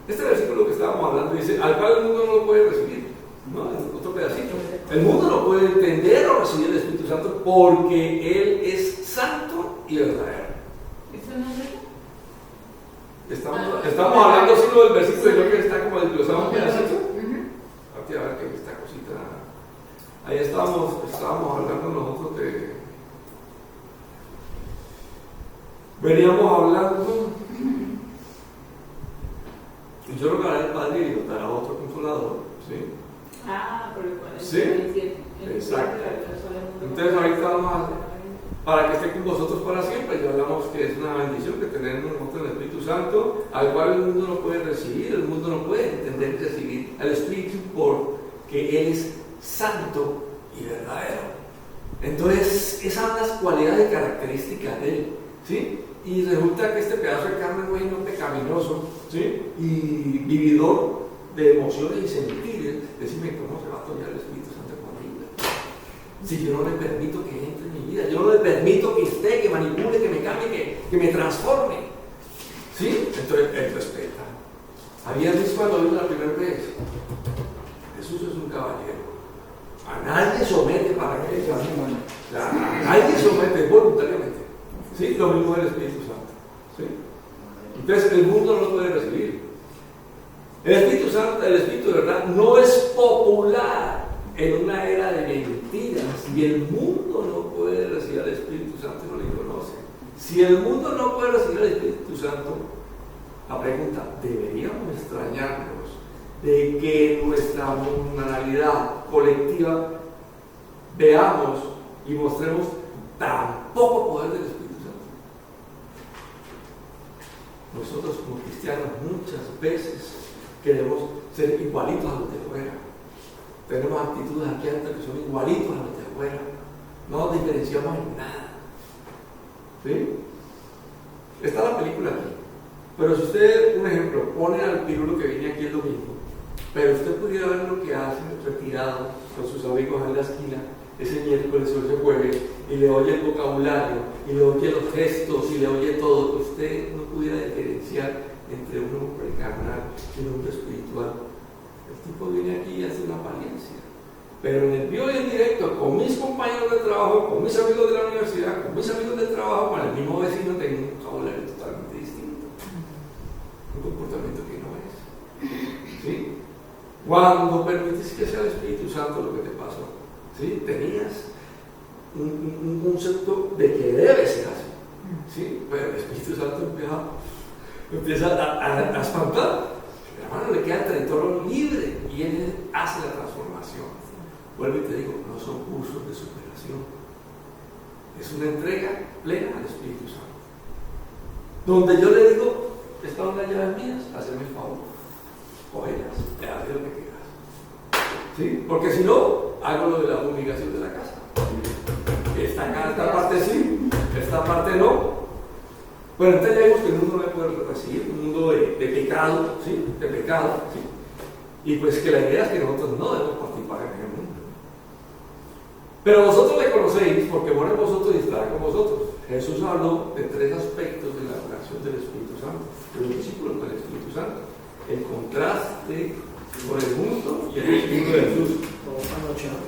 Speaker 3: Este versículo que estábamos hablando dice, al cual el mundo no lo puede recibir. ¿No? En otro pedacito. El mundo no puede entender o recibir el Espíritu Santo porque Él es santo y verdadero.
Speaker 5: ¿Eso no es verdad?
Speaker 3: Estamos hablando solo del versículo, yo creo que está como desglosado un pedacito. A ver que esta cosita. Ahí estábamos hablando nosotros de. Veníamos hablando. Yo rogaré al Padre y dotará a otro consolador. ¿Sí?
Speaker 5: Por el cual
Speaker 3: Sí. Exacto. Entonces ahorita vamos para que esté con vosotros para siempre. Ya hablamos que es una bendición que tenemos nosotros el Espíritu Santo, al cual el mundo no puede recibir, el mundo no puede entender y recibir al Espíritu porque Él es santo y verdadero. Entonces, esas son las cualidades y características de Él, ¿sí? Y resulta que este pedazo de carne es muy pecaminoso, ¿sí? Y vividor de emociones y sentires. Decime cómo se va a torear el Espíritu Santo con la vida. Si yo no le permito que entre en mi vida, yo no le permito que esté, que manipule, que me cambie, que me transforme. ¿Sí? Entonces Él respeta. ¿Habías visto cuando vino la primera vez? Jesús es un caballero. A nadie somete para que sea humano. A nadie somete voluntariamente. ¿Sí? Lo mismo del Espíritu Santo. ¿Sí? Entonces el mundo no lo puede recibir. El Espíritu Santo, el Espíritu de verdad, no es popular en una era de mentiras y el mundo no puede recibir al Espíritu Santo y no le conoce. Si el mundo no puede recibir al Espíritu Santo, la pregunta, ¿deberíamos extrañarnos de que nuestra normalidad colectiva veamos y mostremos tan poco poder del Espíritu Santo? Nosotros como cristianos muchas veces queremos ser igualitos a los de fuera. Tenemos actitudes aquí adentro que son igualitos a los de afuera. No nos diferenciamos en nada. ¿Sí? Está la película aquí. Pero si usted, un ejemplo, pone al pirulo que viene aquí el domingo, pero usted pudiera ver lo que hace retirado con sus amigos en la esquina ese miércoles o ese jueves, y le oye el vocabulario, y le oye los gestos, y le oye todo, usted no pudiera diferenciar entre un hombre carnal y un hombre espiritual. El tipo viene aquí y hace una apariencia, pero en el vivo y en directo, con mis compañeros de trabajo, con mis amigos de la universidad, con mis amigos del trabajo, con el mismo vecino, tengo un vocabulario totalmente distinto, un comportamiento que no es. ¿Sí? Cuando permites que sea el Espíritu Santo lo que te pasó, ¿sí? Tenías un concepto de que debe ser así, ¿sí? Pero el Espíritu Santo empieza a espantar. El hermano le queda el territorio libre y él hace la transformación. Vuelvo y te digo, no son cursos de superación, es una entrega plena al Espíritu Santo, donde yo le digo, estas son las llaves mías, hazme el favor, cógelas, te haz lo que quieras, ¿sí? Porque si no, hago lo de la fumigación de la casa. Esta parte sí, esta parte no. Bueno, entonces ya vimos que el mundo no puede recibir, un mundo de pecado, ¿sí? De pecado, ¿sí? Y pues que la idea es que nosotros no debemos participar en el mundo. Pero vosotros le conocéis porque mora en vosotros y estará con vosotros. Jesús habló de 3 aspectos de la relación del Espíritu Santo, de los discípulos del Espíritu Santo: el contraste con el mundo y el Espíritu de Jesús.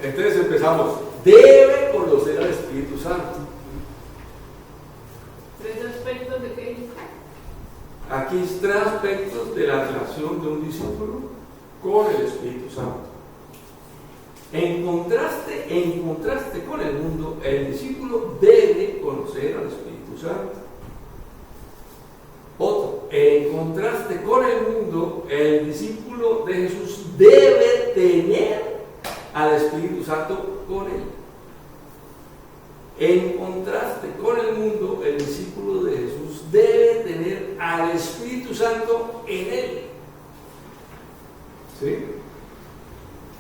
Speaker 3: Entonces empezamos, debe conocer al Espíritu Santo.
Speaker 5: 3 aspectos de qué.
Speaker 3: Aquí hay 3 aspectos de la relación de un discípulo con el Espíritu Santo. En contraste con el mundo, el discípulo debe conocer al Espíritu Santo. Otro, en contraste con el mundo, el discípulo de Jesús debe tener al Espíritu Santo con él. En contraste con el mundo, el discípulo de Jesús debe tener al Espíritu Santo en él. ¿Sí?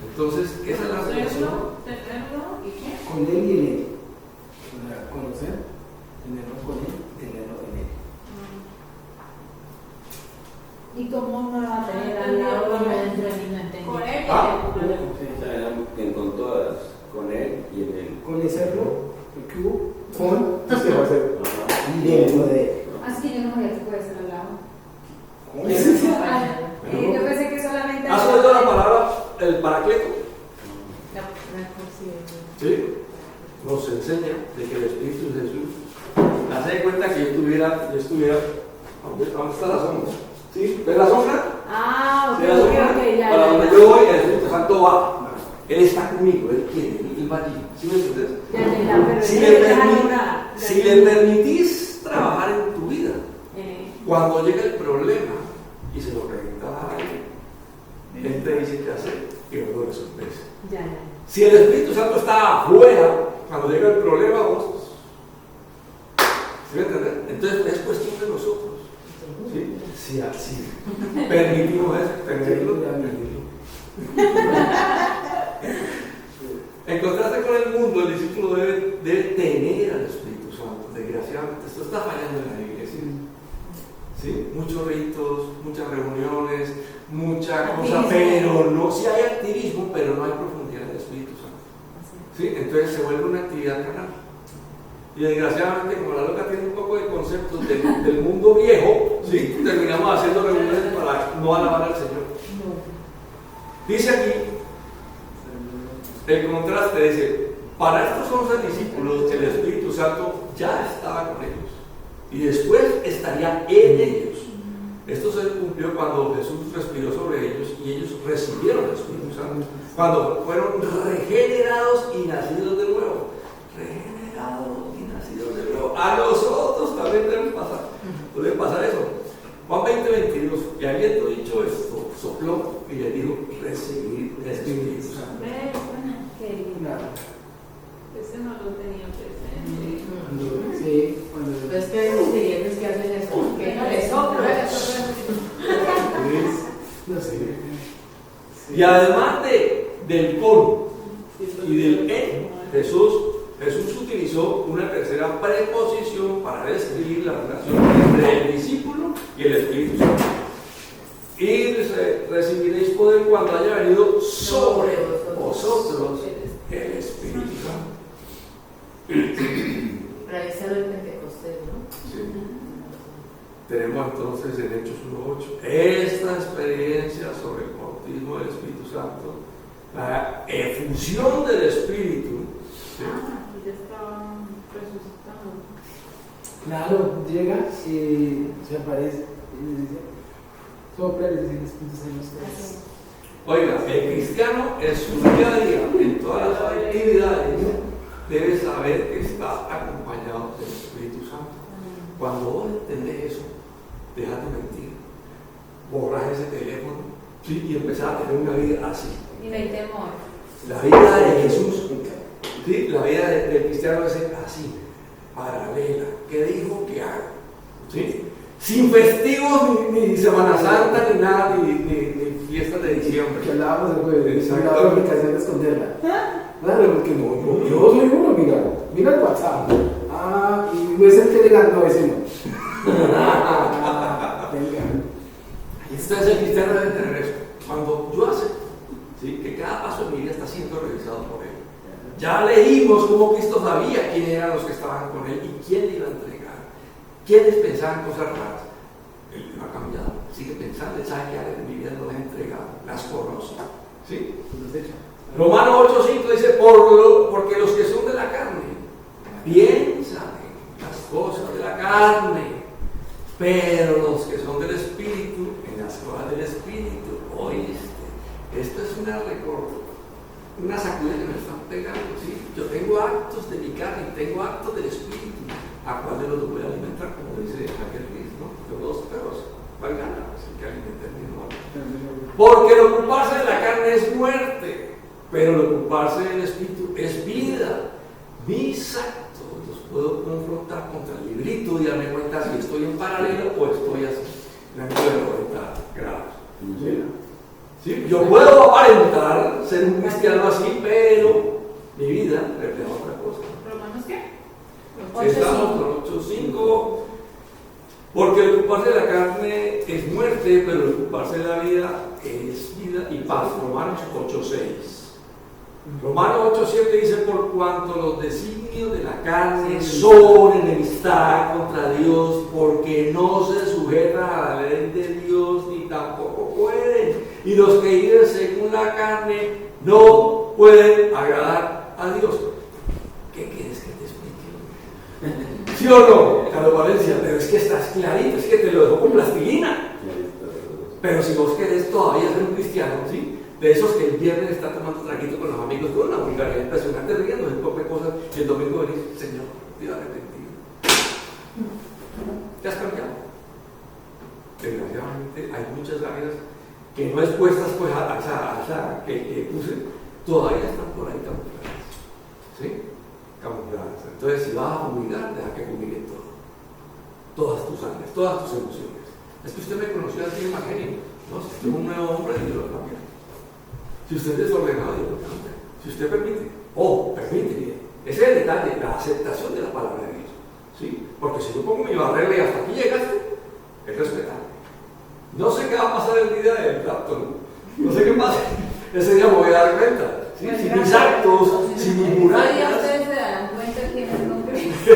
Speaker 3: Entonces, esa es la relación.
Speaker 5: Tenerlo y qué.
Speaker 4: Con él y en él. O sea, conocer, tenerlo con él y tenerlo en él.
Speaker 2: ¿Y cómo no va a tener
Speaker 1: Al
Speaker 2: al
Speaker 1: lado
Speaker 2: lado?
Speaker 1: no entro ni no entendí.
Speaker 5: Con él.
Speaker 6: O sea, con todas, con él y en él.
Speaker 4: Conocerlo, el que hubo, con, ¿qué va a ser? Y dentro de él.
Speaker 2: Así que yo no sabía que puede ser al lado.
Speaker 4: ¿Cómo es?
Speaker 2: Yo pensé que solamente.
Speaker 3: ¿Has oído la palabra el Paracleto? Sí. Nos enseña de que el Espíritu de Jesús hace de cuenta que yo estuviera, ¿dónde está la sombra? ¿Sí? ¿Ves la sombra?
Speaker 2: Ah, ok,
Speaker 3: ¿Ves la sombra?
Speaker 2: ok, ya.
Speaker 3: Para
Speaker 2: ya,
Speaker 3: donde
Speaker 2: ya.
Speaker 3: yo voy, el Espíritu Santo va. Él está conmigo, Él quiere, Él va allí. ¿Sí me entiendes?
Speaker 2: Ya, pero
Speaker 3: Si
Speaker 2: ya
Speaker 3: le,
Speaker 2: dejaron
Speaker 3: permi-
Speaker 2: una-
Speaker 3: si le permitís trabajar en tu vida, cuando llega el problema y se lo preguntas a alguien, Él te dice qué hacer y luego lo resuelves.
Speaker 2: Ya.
Speaker 3: Si el Espíritu Santo está afuera, cuando llega el problema, vos. ¿Sí me entiendes? Entonces es cuestión de nosotros. ¿Sí? Sí, así. Permitimos eso, permitirlo. En contraste con el mundo, el discípulo debe tener al Espíritu Santo. Desgraciadamente, esto está fallando en la iglesia. ¿Sí? Muchos ritos, muchas reuniones, mucha cosa, pero no, sí hay activismo, pero no hay profundidad del Espíritu Santo. ¿Sí? Entonces se vuelve una actividad carnal. Y desgraciadamente, como la loca tiene un poco de conceptos del mundo viejo, ¿sí? Terminamos haciendo reuniones para no alabar al Señor. Dice aquí, el contraste dice, para estos 11 discípulos el Espíritu Santo ya estaba con ellos y después estaría en ellos. Esto se cumplió cuando Jesús respiró sobre ellos y ellos recibieron el Espíritu Santo. Cuando fueron regenerados y nacidos de nuevo. Regenerados y nacidos de nuevo. A nosotros también puede pasar eso. Juan 20:22. Y habiendo dicho esto, sopló y le dijo: recibir el Espíritu Santo.
Speaker 5: Qué lindo. Ese no lo tenía presente.
Speaker 4: Sí,
Speaker 1: Pues que hay creyentes que hacen eso, que no les sopla.
Speaker 4: no sé.
Speaker 3: Y además del con y del en, Jesús utilizó una tercera preposición para describir la relación entre el discípulo y el Espíritu Santo. Y dice: recibiréis poder cuando haya venido sobre vosotros el Espíritu Santo.
Speaker 1: Para ahí sale el Pentecostés, ¿no?
Speaker 3: Sí. Tenemos entonces en Hechos 1:8 esta experiencia sobre el bautismo del Espíritu Santo, la efusión del Espíritu. ¿Sí?
Speaker 5: Y ya estaban resucitados.
Speaker 4: Claro, llega y se aparece y dice: sopla y dice: el Espíritu Santo ustedes.
Speaker 3: Oiga, el cristiano en su día a día, en todas las actividades, debe saber que está acompañado del Espíritu Santo. Cuando vos entendés eso, deja de mentir, borras ese teléfono, ¿sí? Y empezás a tener una vida así.
Speaker 2: Y no hay temor.
Speaker 3: La vida de Jesús, ¿sí? La vida del cristiano es así, paralela. ¿Qué dijo que haga? ¿Sí? Sin festivos, ni Semana Santa, ni nada, ni fiestas de diciembre.
Speaker 4: Que hablábamos de jueves,
Speaker 3: Exacto.
Speaker 4: la aplicación de esconderla. Claro, porque no, yo soy uno, mira el WhatsApp. Y no es el Telegram, no, ese no. Venga.
Speaker 3: Entonces el cristiano debe tener eso. Cuando yo acepto, ¿sí? Que cada paso de mi vida está siendo revisado por Él. Ya leímos cómo Cristo sabía quién eran los que estaban con Él y quién le iba a entregar. ¿Quiénes pensaban cosas raras? Él no ha cambiado, sigue pensando, Él sabe que áreas de mi vida no las he entregado, las conoce. ¿Sí? Romanos 8:5 dice: porque los que son de la carne piensan en las cosas de la carne, pero los que son del Espíritu, en las cosas del Espíritu. Oíste, esto es una sacudida que me están pegando. ¿Sí? Yo tengo actos de mi carne y tengo actos del Espíritu. ¿A cuál de los voy a alimentar? Como dice aquel Luis, ¿no? Tengo dos perros, ¿cuál gana? Es el que alimenta el mismo. Porque el ocuparse de la carne es muerte, pero el ocuparse del Espíritu es vida. Mis actos los puedo confrontar contra el librito y darme cuenta si estoy en paralelo o estoy así, en ángulo de 90 grados. ¿Sí? ¿Sí? Yo puedo aparentar ser un cristiano así, pero mi vida refleja otra cosa.
Speaker 5: ¿Romanos qué?
Speaker 3: Estamos con 8:5. Porque el ocuparse de la carne es muerte, pero el ocuparse de la vida es vida y paz. Romanos 8:6. Romanos 8:7 dice: por cuanto los designios de la carne son enemistad contra Dios, porque no se sujetan a la ley de Dios ni tampoco pueden. Y los que viven según la carne no pueden agradar a Dios. ¿Qué quieres que te explique? ¿Sí o no, Carlos Valencia? Pero es que estás clarito, es que te lo dejo con plastilina. Pero si vos querés todavía ser un cristiano, ¿sí? De esos que el viernes está tomando traguito con los amigos, con una vulgaridad impresionante, riendo de poco cosas, y el domingo venís: Señor, te he arrepentido. ¿Te has cambiado? Desgraciadamente hay muchas áreas que no expuestas pues a esa que puse, todavía están por ahí camufladas. ¿Sí? Camufladas. Entonces, si vas a fumigar, deja que fumigue todo. Todas tus áreas, todas tus emociones. Es que usted me conoció así en Magenio, ¿no? Si usted es un nuevo hombre, Dios lo cambia. Si usted es desordenado, Dios lo cambia. Si usted permite, permite. Ese es el detalle, la aceptación de la palabra de Dios. ¿Sí? Porque si yo pongo mi barrera y hasta aquí llegaste, es respetable. No sé qué va a pasar el día del rapto, no sé qué pasa. Ese día me voy a dar cuenta. ¿Sí? Si mis actos, si mis murallas.
Speaker 2: Ustedes se darán cuenta quiénes son Cristo.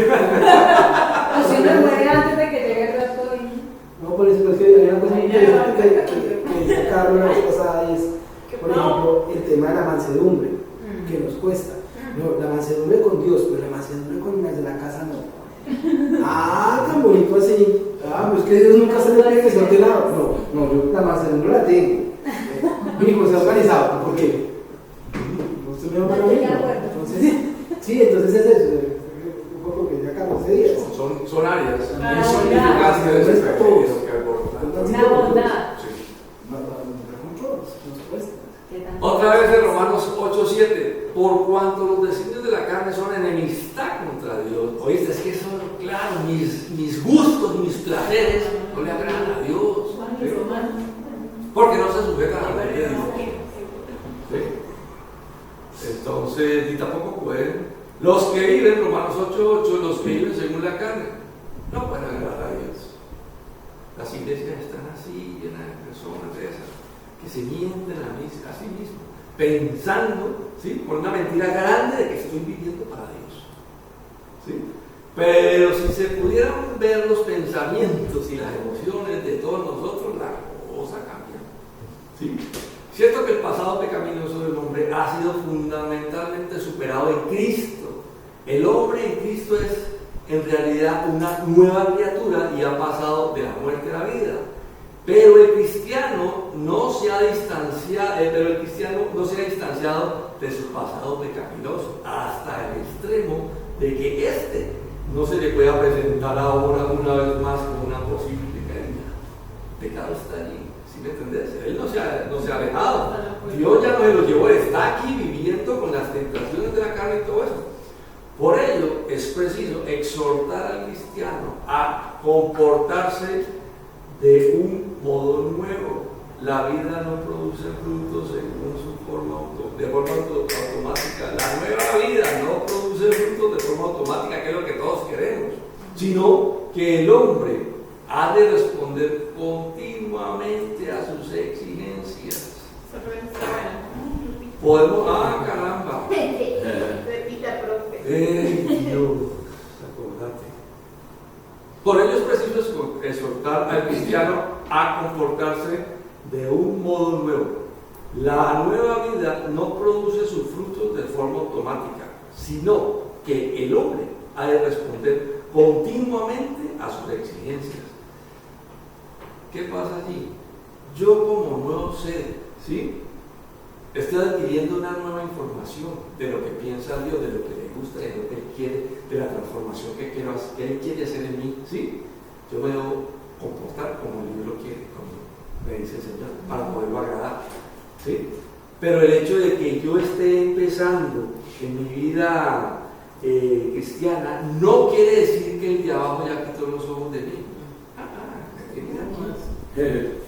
Speaker 2: O si uno muere antes de que llegue el rato.
Speaker 4: No, por eso es que hay una cosa muy interesante que dice Carlos la vez pasada, y es, por ejemplo, el tema de la mansedumbre, que nos cuesta. No, la mansedumbre con Dios, pero la mansedumbre con las de la casa no. Tan bonito así. Pues que Dios nunca se le pide que se ordenado. No, yo la mansedumbre la tengo. Mi hijo se ha organizado. ¿Por qué? Entonces, sí, entonces es eso, un poco lo que decía Carlos ese día.
Speaker 3: Son áreas,
Speaker 1: La
Speaker 3: son
Speaker 1: bondad.
Speaker 3: significativas
Speaker 4: Es todo.
Speaker 3: que abordan.
Speaker 1: La bondad.
Speaker 3: Sí.
Speaker 4: No control, nos cuesta.
Speaker 1: ¿Qué tan-
Speaker 3: Otra vez en Romanos 8:7, por cuanto los designios de la carne son enemistad contra Dios. Oíste, es que eso, claro, mis gustos y mis placeres no le agradan a Dios.
Speaker 1: Juan y Romano.
Speaker 3: Porque no se sujetan a la ley de Dios. ¿Sí? Entonces, ni tampoco pueden. Los que viven, Romanos 8:8, los que viven según la carne, no pueden agradar a Dios. Las iglesias están así, llenas de personas de esas, que se mienten a sí mismos, pensando, ¿sí?, por una mentira grande de que estoy viviendo para Dios. ¿Sí? Pero si se pudieran ver los pensamientos y las emociones de todos nosotros, la cosa cambia. ¿Sí? Cierto que el pasado pecaminoso del hombre ha sido fundamentalmente superado en Cristo. El hombre en Cristo es en realidad una nueva criatura y ha pasado de la muerte a la vida. Pero el cristiano no se ha distanciado, de su pasado pecaminoso hasta el extremo de que éste no se le pueda presentar ahora una vez más como una posible caída. El pecado está allí. ¿Sí me entendés? Él no se ha alejado. Dios ya no se lo llevó, está aquí viviendo con las tentaciones de la carne y todo eso. Por ello es preciso exhortar al cristiano a comportarse de un modo nuevo. La vida no produce frutos según de forma automática. La nueva vida no produce frutos de forma automática, que es lo que todos queremos, sino que el hombre ha de responder continuamente a sus exigencias. Podemos, caramba.
Speaker 5: Repita, profe.
Speaker 3: Dios, acordate. Por ello es preciso exhortar al cristiano a comportarse de un modo nuevo. La nueva vida no produce sus frutos de forma automática, sino que el hombre ha de responder continuamente a sus exigencias. ¿Qué pasa allí? Yo como nuevo ser, ¿sí?, estoy adquiriendo una nueva información de lo que piensa Dios, de lo que le gusta, de lo que Él quiere, de la transformación que Él quiere hacer en mí, ¿sí? Yo me debo comportar como el libro quiere, como me dice el Señor, para poderlo agradar, ¿sí? Pero el hecho de que yo esté empezando en mi vida cristiana no quiere decir que el de abajo ya quitó los ojos de mí.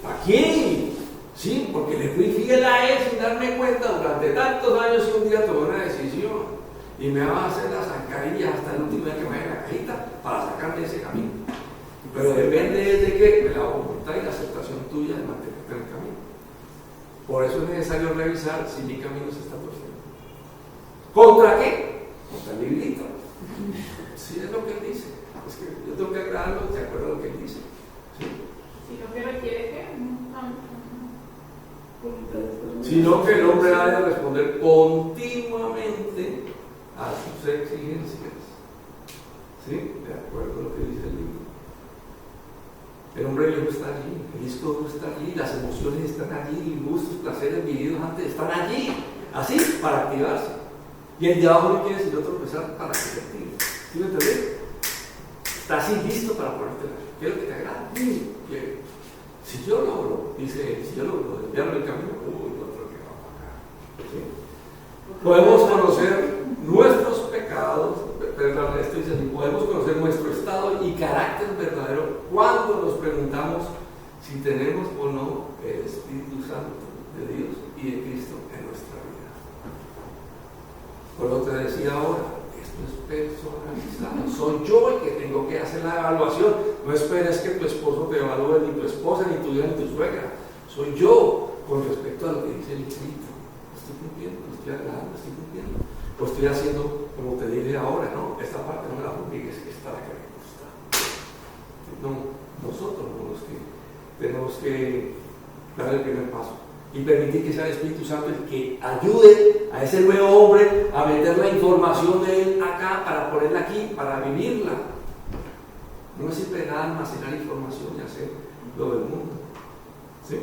Speaker 3: Aquí, sí, porque le fui fiel a él sin darme cuenta durante tantos años y un día tomé una decisión y me va a hacer la zancadilla hasta el último día que me haga la cajita para sacarme ese camino. Pero depende de que de la voluntad y la aceptación tuya de mantenerte en el camino. Por eso es necesario revisar si mi camino se está torciendo. ¿Contra qué? Contra el librito. Sí, es lo que él dice. Es que yo tengo que agradarlo de acuerdo a lo que él dice. ¿Sí?
Speaker 5: Si no que requiere que
Speaker 3: Sino que el hombre ha de responder continuamente a sus exigencias. ¿Sí? De acuerdo a lo que dice el libro. El hombre viejo está allí, el disco duro está allí, las emociones están allí, gustos, placeres vividos antes están allí, así, para activarse. Y el de abajo no quiere sino tropezar para que se active. ¿Sí me entendés? Está así listo para ponértela. Quiero que te agrade. Si yo logro, dice él, si yo logro desviarme el camino, otro que va a pagar. ¿Sí? Podemos conocer nuestros pecados, perdón, esto dice así, podemos conocer nuestro estado y carácter verdadero cuando nos preguntamos si tenemos o no el Espíritu Santo de Dios y de Cristo en nuestra vida. Por lo que decía ahora, esto es personalizado. Soy yo el que tengo que hacer la evaluación. No esperes que tu esposo te evalúe, ni tu esposa, ni tu hija, ni tu suegra. Soy yo con respecto a lo que dice el Espíritu. Estoy cumpliendo, estoy agradando, estoy cumpliendo. Lo estoy haciendo como te dije ahora, ¿no? Esta parte no me la publiques, esta es la que me gusta. No, nosotros somos los que tenemos que dar el primer paso y permitir que sea el Espíritu Santo el que ayude a ese nuevo hombre a meter la información de él acá para ponerla aquí, para vivirla. No me sirve nada almacenar información y hacer lo del mundo. ¿Sí?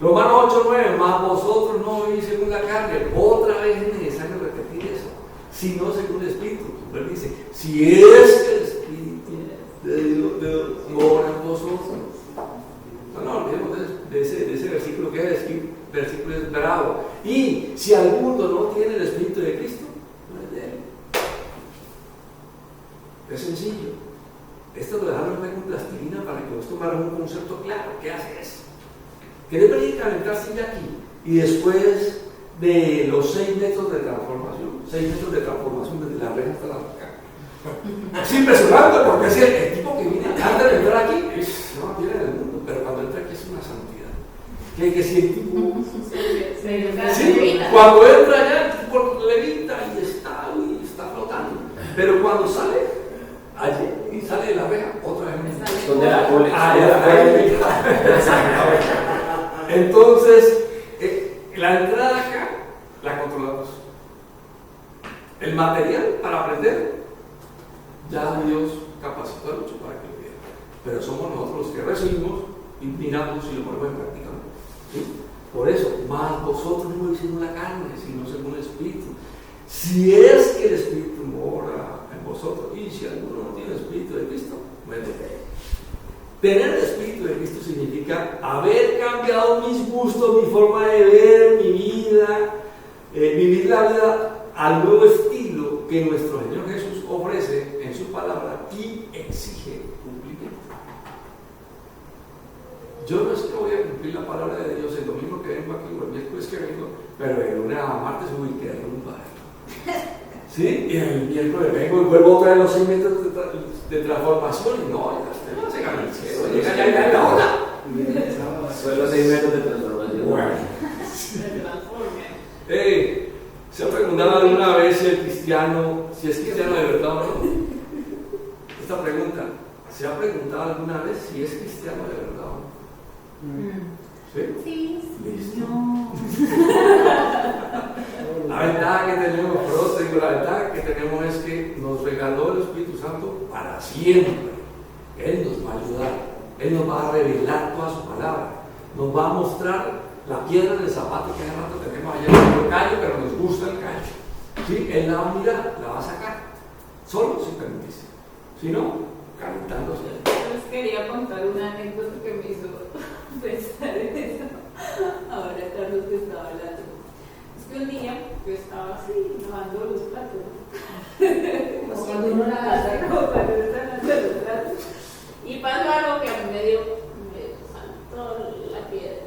Speaker 3: Romanos 8:9, mas vosotros no vivís según la carne. Otra vez es necesario repetir eso. sino según el Espíritu. Él dice, si es que el Espíritu de Dios mora en vosotros. No olvidemos de ese versículo, que es el versículo es bravo. Y si alguno no tiene el Espíritu de Cristo, no es de él. Es sencillo. Esto lo dejaron con plastilina para que vos tomaras un concepto claro. ¿Qué hace eso? ¿Querés venir a calentarse ya aquí? Y después de los 6 metros de transformación, 6 metros de transformación desde la reja hasta la boca. Es impresionante porque es el tipo que viene antes de entrar aquí, no tiene en el mundo, pero cuando entra aquí es una santidad. Que si el tipo. Sí, cuando entra allá, el tipo levita y está flotando. Pero cuando sale, allí, y sale de la reja, otra vez.
Speaker 6: Donde la pone.
Speaker 3: Entonces, la entrada acá la controlamos. El material para aprender, ya Dios capacitó mucho para que lo viera. Pero somos nosotros los que recibimos y miramos y lo ponemos en práctica. ¿Sí? Por eso, más vosotros no hicimos la carne, sino según el Espíritu. Si es que el Espíritu mora en vosotros, y si alguno no tiene el Espíritu de Cristo, no es de fe. Tener el Espíritu de Cristo significa haber cambiado mis gustos, mi forma de ver, mi vida, vivir la vida al nuevo estilo que nuestro Señor Jesús ofrece en su palabra y exige cumplimiento. Yo no es que voy a cumplir la palabra de Dios el domingo que vengo aquí o el miércoles que vengo, pero el lunes a martes uy, que rumba. ¿Sí? Y el miércoles vengo y vuelvo otra vez los 6 metros de transformación y no, ya no se gana el cielo, llega ya en la hora.
Speaker 6: Son los 6 metros de transformación.
Speaker 3: Bueno.
Speaker 5: Se transforme.
Speaker 3: ¿Se ha preguntado alguna vez si es cristiano de verdad o no? Esta pregunta, ¿se ha preguntado alguna vez si es cristiano de verdad o no? ¿Sí?
Speaker 5: Sí.
Speaker 3: Listo. La ventaja que tenemos, por eso te digo, la ventaja que tenemos es que nos regaló el Espíritu Santo para siempre. Él nos va a ayudar, Él nos va a revelar toda su palabra, nos va a mostrar la piedra del zapato que hace rato tenemos allá en el callo, pero nos gusta el callo. ¿Sí? Él la va a mirar, la va a sacar, solo si permitís. Si no, calentándose.
Speaker 5: Yo les quería contar una anécdota que me hizo pensar en eso. Ahora Carlos que estaba hablando. Es que un día yo estaba así, lavando los platos.
Speaker 1: Como cuando uno lava
Speaker 5: como cuando uno está lavando los platos. Y pasó algo que a mí me saltó la piedra.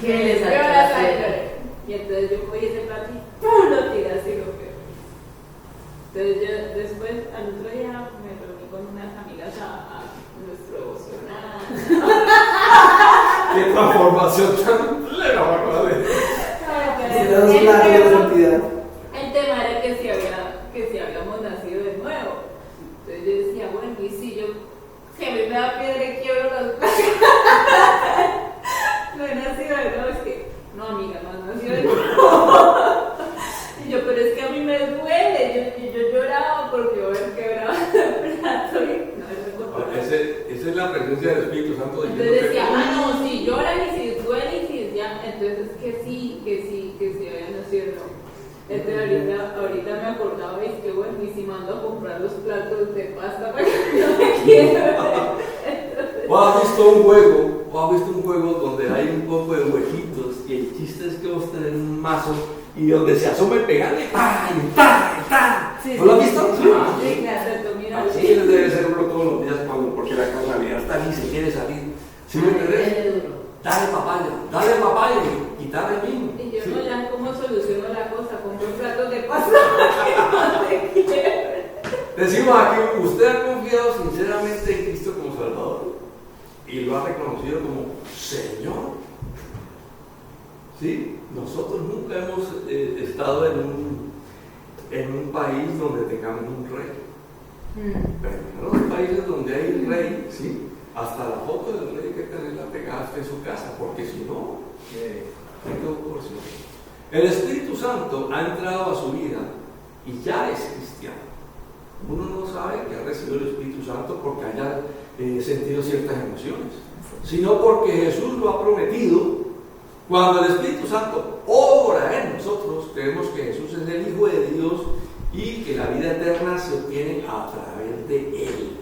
Speaker 1: ¿Qué les
Speaker 5: Me dio la sangre. Y entonces yo cogí ese plato y ¡pum! Lo tiré así lo que. Entonces yo después, al otro día, me reuní con unas amigas a nuestro devocional.
Speaker 3: ¡Qué transformación tan plena, ¿verdad?
Speaker 5: El tema era que si habíamos nacido de nuevo. Entonces yo decía, bueno, y si a mí me da piedra y quiebro los platos. No he nacido de nuevo, es que, no amiga, no has nacido de nuevo. Y yo, pero es que a mí me duele, yo lloraba porque yo había quebrado el plato y
Speaker 3: Esa es la presencia del Espíritu Santo.
Speaker 5: Entonces decía, no, si lloran y si duele y si ya, entonces que sí había nacido de nuevo. Entonces ahorita me acordaba y que bueno, y si mando a comprar los platos de pasta para que no me quiebre.
Speaker 3: ¿O has visto un juego donde hay un poco de huequitos y el chiste es que vos tenés un mazo y donde se asome pegarle ¡pah! Y ¡pah!
Speaker 1: Sí,
Speaker 3: ¿No lo has visto?
Speaker 1: Sí, claro.
Speaker 5: Mira,
Speaker 3: Así debe ser uno todos los días porque la casualidad está ahí, se quiere salir. ¿Sí me entendés? Dale papaya y quitarle el mismo.
Speaker 5: y yo
Speaker 3: ¿Sí?
Speaker 5: no, ya cómo soluciono la cosa, compro platos de pasta para que no se quiebre.
Speaker 3: Decimos aquí, usted ha confiado sinceramente en Cristo como Salvador y lo ha reconocido como Señor. ¿Sí? Nosotros nunca hemos estado en un país donde tengamos un rey. Pero en los países donde hay un rey, ¿sí? Hasta la foto del rey hay que tenerla pegada en su casa, porque si no, hay que proporcionar. El Espíritu Santo ha entrado a su vida y ya es cristiano. Uno no sabe que ha recibido el Espíritu Santo porque haya sentido ciertas emociones, sino porque Jesús lo ha prometido. Cuando el Espíritu Santo obra en nosotros, creemos que Jesús es el Hijo de Dios y que la vida eterna se obtiene a través de Él.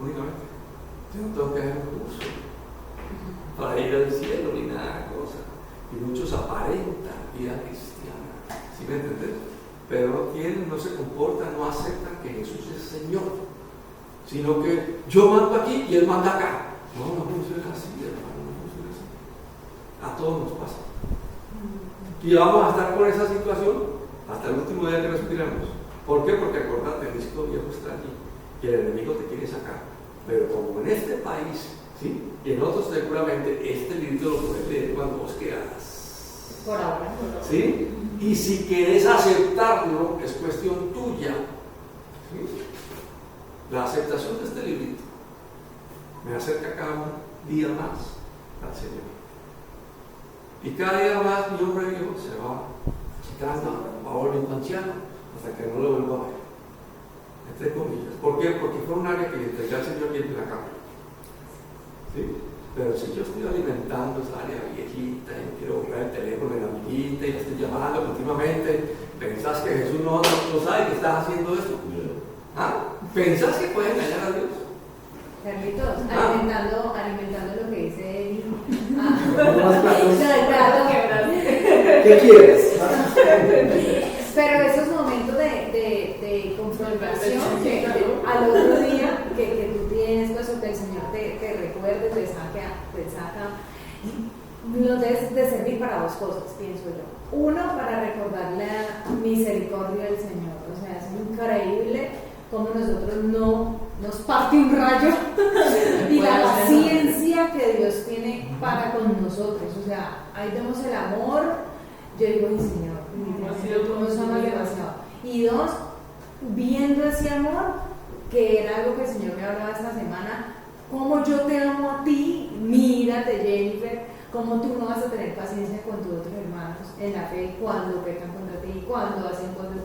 Speaker 3: Únicamente. Yo no tengo que hacer un curso para ir al cielo ni nada de cosa. Y muchos aparentan vida cristiana, ¿sí me entiendes? Pero no tienen, no se comportan, no aceptan que Jesús es Señor, sino que yo mando aquí y Él manda acá. No funciona así, hermano, no funciona así. A todos nos pasa. Y vamos a estar con esa situación hasta el último día que respiramos. ¿Por qué? Porque acordate, el disco viejo está allí y el enemigo te quiere sacar. Pero como en este país, ¿sí? Y en otros seguramente, este libro lo puedes leer cuando vos quieras.
Speaker 2: Por ahora.
Speaker 3: ¿Sí? Y si quieres aceptarlo, es cuestión tuya. ¿Sí? La aceptación de este librito me acerca cada día más al Señor. Y cada día más mi hombre viejo se va achicando, va volviendo anciano, hasta que no lo vuelvo a ver. Entre comillas. ¿Por qué? Porque fue un área que le entregué al Señor bien en la cama. ¿Sí? Pero si yo estoy alimentando esa área viejita y quiero buscar el teléfono de la amiguita y la estoy llamando continuamente, ¿pensás que Jesús no sabe que estás haciendo esto? ¿Ah? ¿Pensás que puedes engañar a Dios?
Speaker 2: Carlitos, alimentando lo que dice él.
Speaker 4: Más platos.
Speaker 2: Claro.
Speaker 4: ¿Qué quieres?
Speaker 2: Pero esos momentos de confrontación al otro día que tú tienes, pues, o que el Señor te recuerde, te saca, no debes de servir para dos cosas, pienso yo. Uno, para recordar la misericordia del Señor. O sea, es increíble cómo nosotros no nos parte un rayo y la paciencia que Dios tiene para con nosotros. O sea, ahí vemos el amor. Yo digo, ay, Señor, tú nos amas demasiado. Y dos, viendo ese amor, que era algo que el Señor me hablaba esta semana, como yo te amo a ti, mírate, Jennifer, como tú no vas a tener paciencia con tus otros hermanos en la fe cuando pecan contra ti, cuando hacen cosas.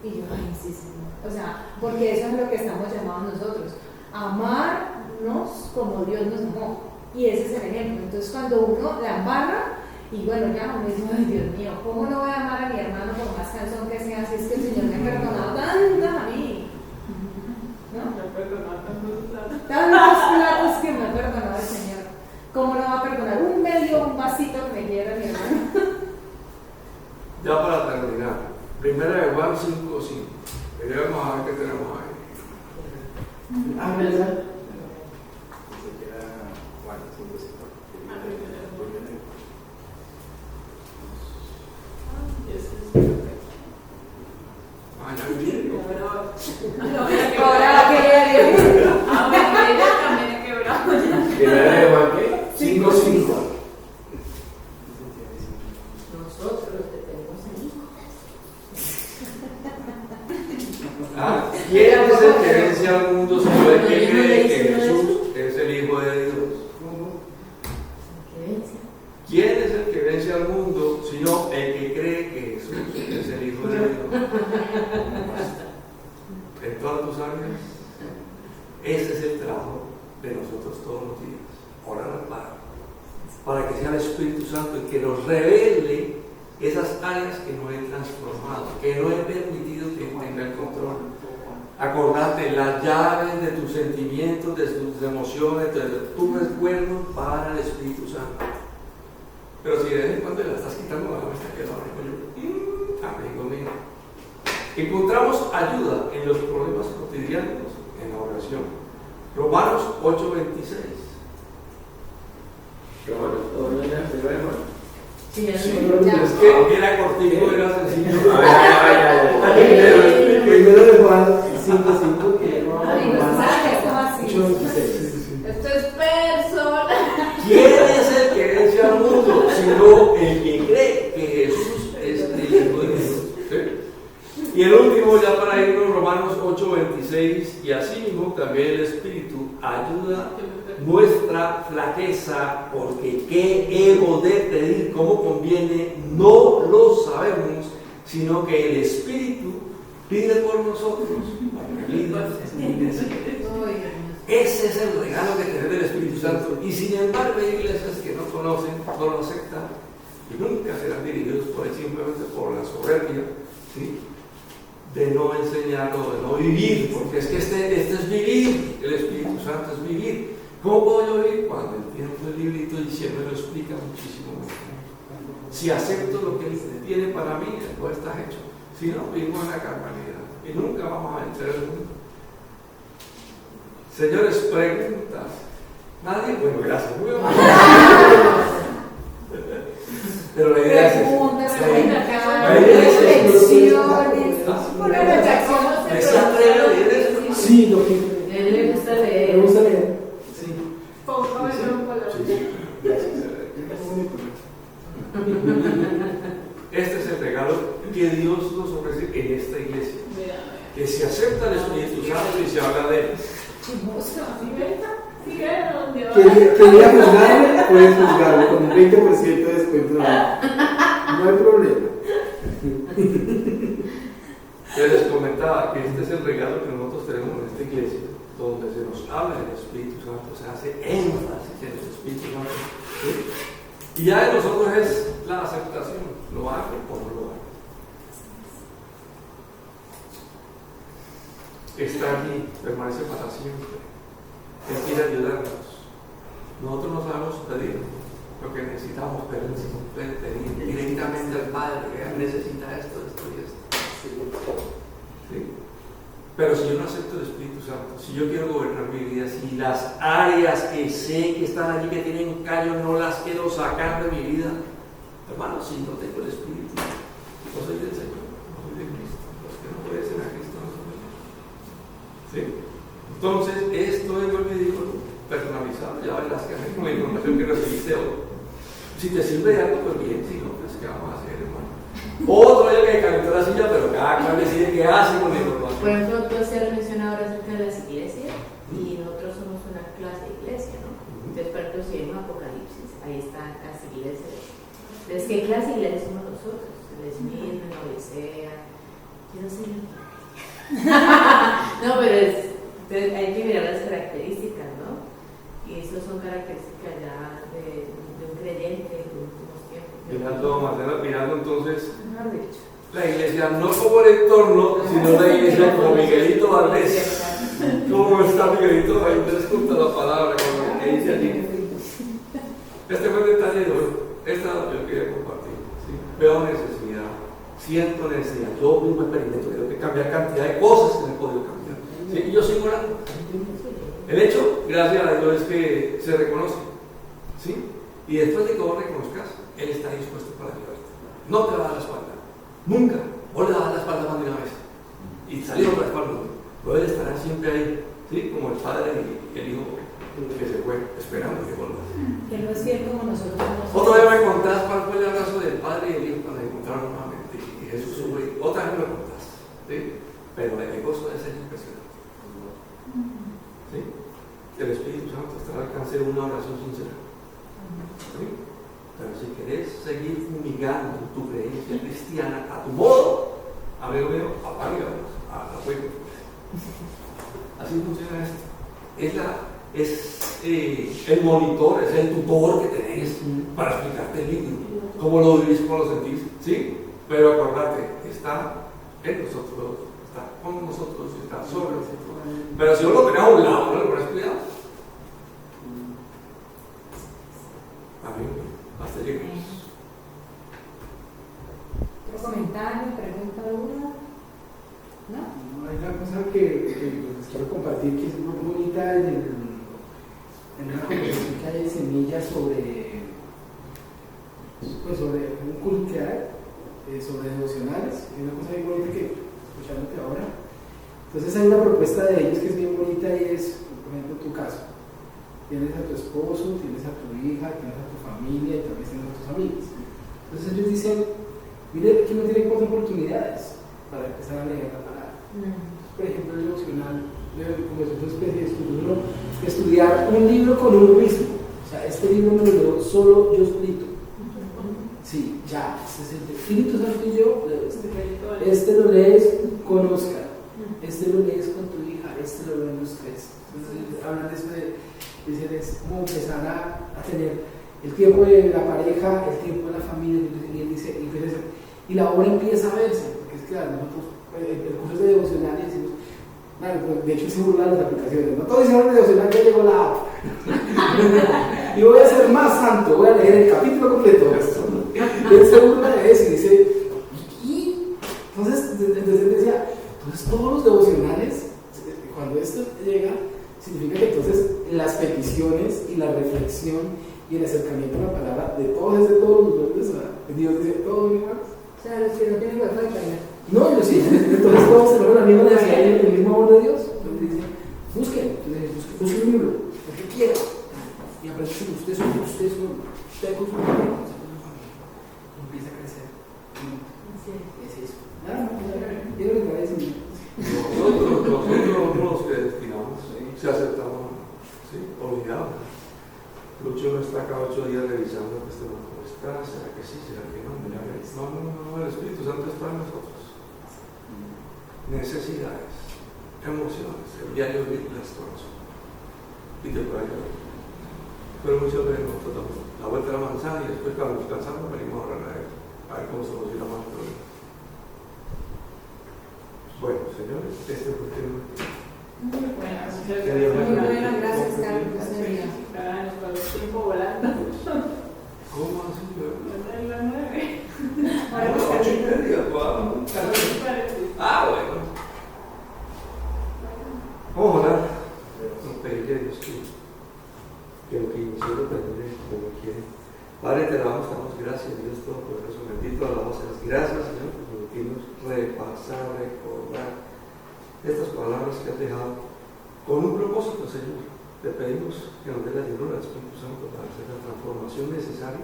Speaker 2: Y yo, ay, sí, Señor. O sea, porque eso es lo que estamos llamados nosotros, amarnos como Dios nos amó. Y ese es el ejemplo. Entonces, cuando uno la embarra, y bueno, ya uno dice, ay, Dios mío, ¿cómo no voy a amar a mi hermano por más cansón que sea? Si es que el Señor me ha perdonado tantas a mí, ¿no? Tantos platos que me ha perdonado el Señor. ¿Cómo no va a perdonar un vasito que me quiera mi hermano?
Speaker 3: Ya para terminar, primera de Juan 5:5. Vamos a ver qué tenemos ahí.
Speaker 4: Ah, ¿verdad?
Speaker 2: Ahora que
Speaker 6: Primera de Juan, ¿qué?
Speaker 4: 5:5.
Speaker 1: Nosotros los que tenemos ahí.
Speaker 3: ¿Quién es el que vence al mundo sino el que cree que Jesús es el Hijo de Dios? ¿Quién es el que vence al mundo sino el que cree que Jesús es el Hijo de Dios? En todas tus áreas, ese es el trabajo de nosotros todos los días. Orar al Padre, para que sea el Espíritu Santo el que nos revele esas áreas que no he transformado, que no he permitido que tenga el control. Acordate, las llaves de tus sentimientos, de tus emociones, de tu recuerdo para el Espíritu Santo. Pero si de vez en cuando la estás quitando, me está quedando amigo mío. Encontramos ayuda en los problemas cotidianos en la oración. Romanos 8:26.
Speaker 1: Sí,
Speaker 3: Es que era cortito, era sencillo.
Speaker 4: Primero de Juan 5:5, que no
Speaker 2: Ay, no
Speaker 4: Juan
Speaker 2: sabes cómo así.
Speaker 4: 8:26.
Speaker 5: Esto es personal.
Speaker 3: ¿Quién es el que vence al mundo? Sino el que cree que Jesús es el Hijo de Dios. ¿Sí? Y el último, ya para irnos, Romanos 8:26, y así mismo también el Espíritu ayuda nuestra flaqueza, porque qué hemos de pedir como conviene, no lo sabemos, sino que el Espíritu pide por nosotros. Ese es el regalo que tenemos del Espíritu Santo. Y sin embargo hay iglesias que no conocen, no lo aceptan y nunca serán dirigidos por él simplemente por la soberbia, ¿sí?, de no enseñarlo, de no vivir, porque es que este es vivir, el Espíritu Santo es vivir. ¿Cómo puedo yo vivir? Cuando entiendo el librito y siempre lo explica muchísimo mejor. Si acepto lo que Él tiene para mí, después está hecho. Si no, vivimos en la carnalidad y nunca vamos a vencer el mundo. Señores, preguntas. ¿Nadie? Bueno, gracias. Pero la idea es
Speaker 2: Preguntas,
Speaker 3: esa.
Speaker 2: reflexiones.
Speaker 4: Sí, lo que
Speaker 1: A él le gusta leer.
Speaker 4: me gusta leer. Sí.
Speaker 5: Póngame un color.
Speaker 3: Este es el regalo que Dios nos ofrece en esta iglesia.
Speaker 5: Mira,
Speaker 3: Que se acepta el Espíritu Santo y se habla de él.
Speaker 4: Quería juzgarme, puedes juzgarme con un 20% de descuento. No hay problema.
Speaker 3: Yo les comentaba que este es el regalo que nosotros tenemos en esta iglesia, donde se nos habla del Espíritu Santo, se hace énfasis en el Espíritu Santo. ¿Sí? Y ya de nosotros es la aceptación, lo hago o no lo hago. Está allí, permanece para siempre. Él quiere ayudarnos. Nosotros no sabemos pedir lo que necesitamos, pero Él sí nos puede pedir directamente al Padre, que Él necesita esto y esto. ¿Sí? Pero si yo no acepto el Espíritu Santo, si yo quiero gobernar mi vida, si las áreas que sé que están allí, que tienen callo, no las quiero sacar de mi vida, hermano, si no tengo el Espíritu, no soy del Señor, no soy de Cristo. Los que no obedecen a Cristo no son de Dios. ¿Sí? Entonces, esto es lo que digo personalizado. Ya verás que con la información que recibiste hoy. Si te sirve de algo, pues bien, si no, pues ¿qué vamos a hacer, hermano? Otro día que calentó la silla, pero cada cual decide qué hace con la información.
Speaker 1: Por ejemplo, tú has mencionado ahora acerca de las iglesias y nosotros somos una clase de iglesia, ¿no? Entonces, por ejemplo, si vemos Apocalipsis, ahí están las iglesias. Entonces, ¿qué clase de iglesia somos nosotros? El Esmirna, la Odisea, yo no sé. No, pero hay que mirar las características, ¿no? Y esas son características ya de un creyente en los últimos tiempos.
Speaker 3: Mirando entonces
Speaker 1: Mejor dicho.
Speaker 3: la iglesia no como el entorno, sino la iglesia como Miguelito Valdés. ¿Cómo está Miguelito Valdés junto a la palabra, con lo que dice allí? Este fue el detalle de hoy. Esta yo quería compartir. ¿Sí? Veo necesidad, siento necesidad. Yo mismo experimento, tengo que cambiar cantidad de cosas que no he podido cambiar. ¿Sí? Y yo sigo orando. El hecho, gracias a Dios, es que se reconoce. ¿Sí? Y después de que vos reconozcas, Él está dispuesto para ayudarte. No te va a dar la espalda. Nunca. Vos le das la espalda más de una vez. Y salieron la espalda. Pero Él estará siempre ahí. ¿Sí? Como el Padre y el Hijo que se fue esperando que vuelvas.
Speaker 2: Que no es fiel como nosotros somos.
Speaker 3: Otra vez me contás cuál fue el abrazo del Padre y el Hijo cuando se encontraron nuevamente. Y Jesús sube. Otra vez me contás. ¿Sí? Pero el gozo de ser impresionante. ¿Sí? El Espíritu Santo está al alcance de una oración sincera. ¿Sí? Pero si querés seguir fumigando tu creencia cristiana a tu modo, amigo mío, apaga a fuego. Así funciona esto. Es el monitor, es el tutor que tenés para explicarte el libro. Cómo lo vivís, cómo lo sentís. ¿Sí? Pero acordate, está en nosotros, está con nosotros, está sobre nosotros. Pero si uno lo tenés a un lado, no le pones cuidado. Amén. Hasta lleguemos.
Speaker 2: ¿Otro comentario, pregunta alguna? ¿No?
Speaker 4: Hay una cosa que les quiero compartir que es muy bonita en una conversación que hay en Semillas sobre un culto que hay, sobre devocionales. Es una cosa muy bonita que escuchándote ahora. Entonces hay una propuesta de ellos que es bien bonita y es, por ejemplo, tu caso. Tienes a tu esposo, tienes a tu hija, tienes a tu familia y también tienes a tus amigos. Entonces ellos dicen, mire que uno tiene cuatro oportunidades para empezar a leer la palabra. Por ejemplo, el devocional, como es una especie de estudio, estudiar un libro con uno mismo. O sea, este libro me lo leo solo yo solito. Sí, ya, este es el Espíritu Santo y yo leo este lo lees con Oscar, este lo lees con tu hija, este lo leen los tres. Entonces hablan de eso dicen, es como empezar a tener el tiempo de la pareja, el tiempo de la familia, y él dice, y la obra empieza a verse, porque es que nosotros, el curso es de devocional y decimos, claro, pues, de hecho se burlan las aplicaciones, no todos hicieron de devocional, ya llegó la app. Y voy a ser más santo, voy a leer el capítulo completo de esto. Y él se burla de eso y dice, ¿y? Entonces él decía, entonces todos los devocionales, cuando esto llega, significa que entonces las peticiones y la reflexión y el acercamiento a la palabra de todos es de todos los hombres, Dios dice todos igual.
Speaker 1: O sea, los que no tienen wifi,
Speaker 4: no, yo sí, entonces todos se van a la misma necesidad y el mismo amor de Dios. Entonces dice, busquen un libro, el que quiera, y aprenden ustedes con su familia, empieza a crecer.
Speaker 1: Sí.
Speaker 4: Es eso. Nada, yo no le parece.
Speaker 3: Nosotros los que destinamos, si aceptamos, ¿sí? Olvidamos. Lucho no está cada 8 días revisando que este no está, ¿será que sí? ¿Será que no? Mira, no, el Espíritu Santo está en nosotros. Necesidades, emociones, el diario las corazón. Y te puede ayudar. Pero muchas veces nosotros damos la vuelta a la manzana y después cuando nos cansamos venimos a orar a ver cómo solucionamos el problema. Bueno, señores, este fue el tema.
Speaker 5: Muy buena, muchas
Speaker 3: Muy
Speaker 5: gracias.
Speaker 2: buena, gracias, Carlos.
Speaker 5: Nos pasó el tiempo volando.
Speaker 3: ¿Cómo así?
Speaker 5: En las 9.
Speaker 3: A las 8:30, wow. Bueno. Vamos a orar. Nos pediré a Dios que lo que inició lo termine como quiere. Padre, te damos gracias, Dios Todopoderoso, bendito, alabamos las gracias, Señor, por permitirnos repasar, recordar estas palabras que has dejado con un propósito, Señor. Te pedimos que nos dé la llenura del Espíritu Santo para hacer la transformación necesaria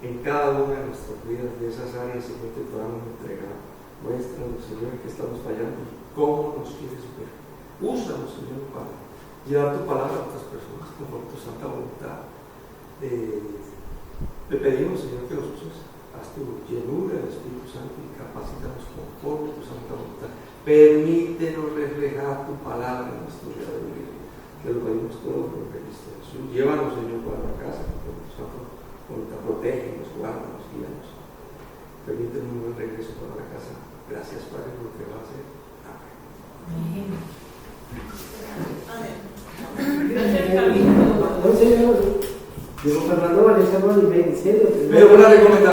Speaker 3: en cada una de nuestras vidas, de esas áreas, Señor, que podamos entregar. Muéstranos, Señor, que estamos fallando y cómo nos quieres ver. Úsanos, Señor, para llevar tu palabra a otras personas conforme tu santa voluntad. Te pedimos, Señor, que nos uses. Haz tu llenura del Espíritu Santo y capacítanos conforme tu santa voluntad. Permítenos reflejar tu palabra en nuestro día de vivir. Te lo pedimos todo por Cristo Jesús. Llévanos, Señor, para la casa, con tu santa voluntad. Protégenos, guárdanos, guíanos. Permítenos un buen regreso para la casa. Gracias, Padre, por lo que va a hacer. Amén.
Speaker 5: Amén. Gracias, Carlitos.
Speaker 4: No, señor. Diego Fernando Valencia, ¿en serio?
Speaker 3: Pero una recomendación.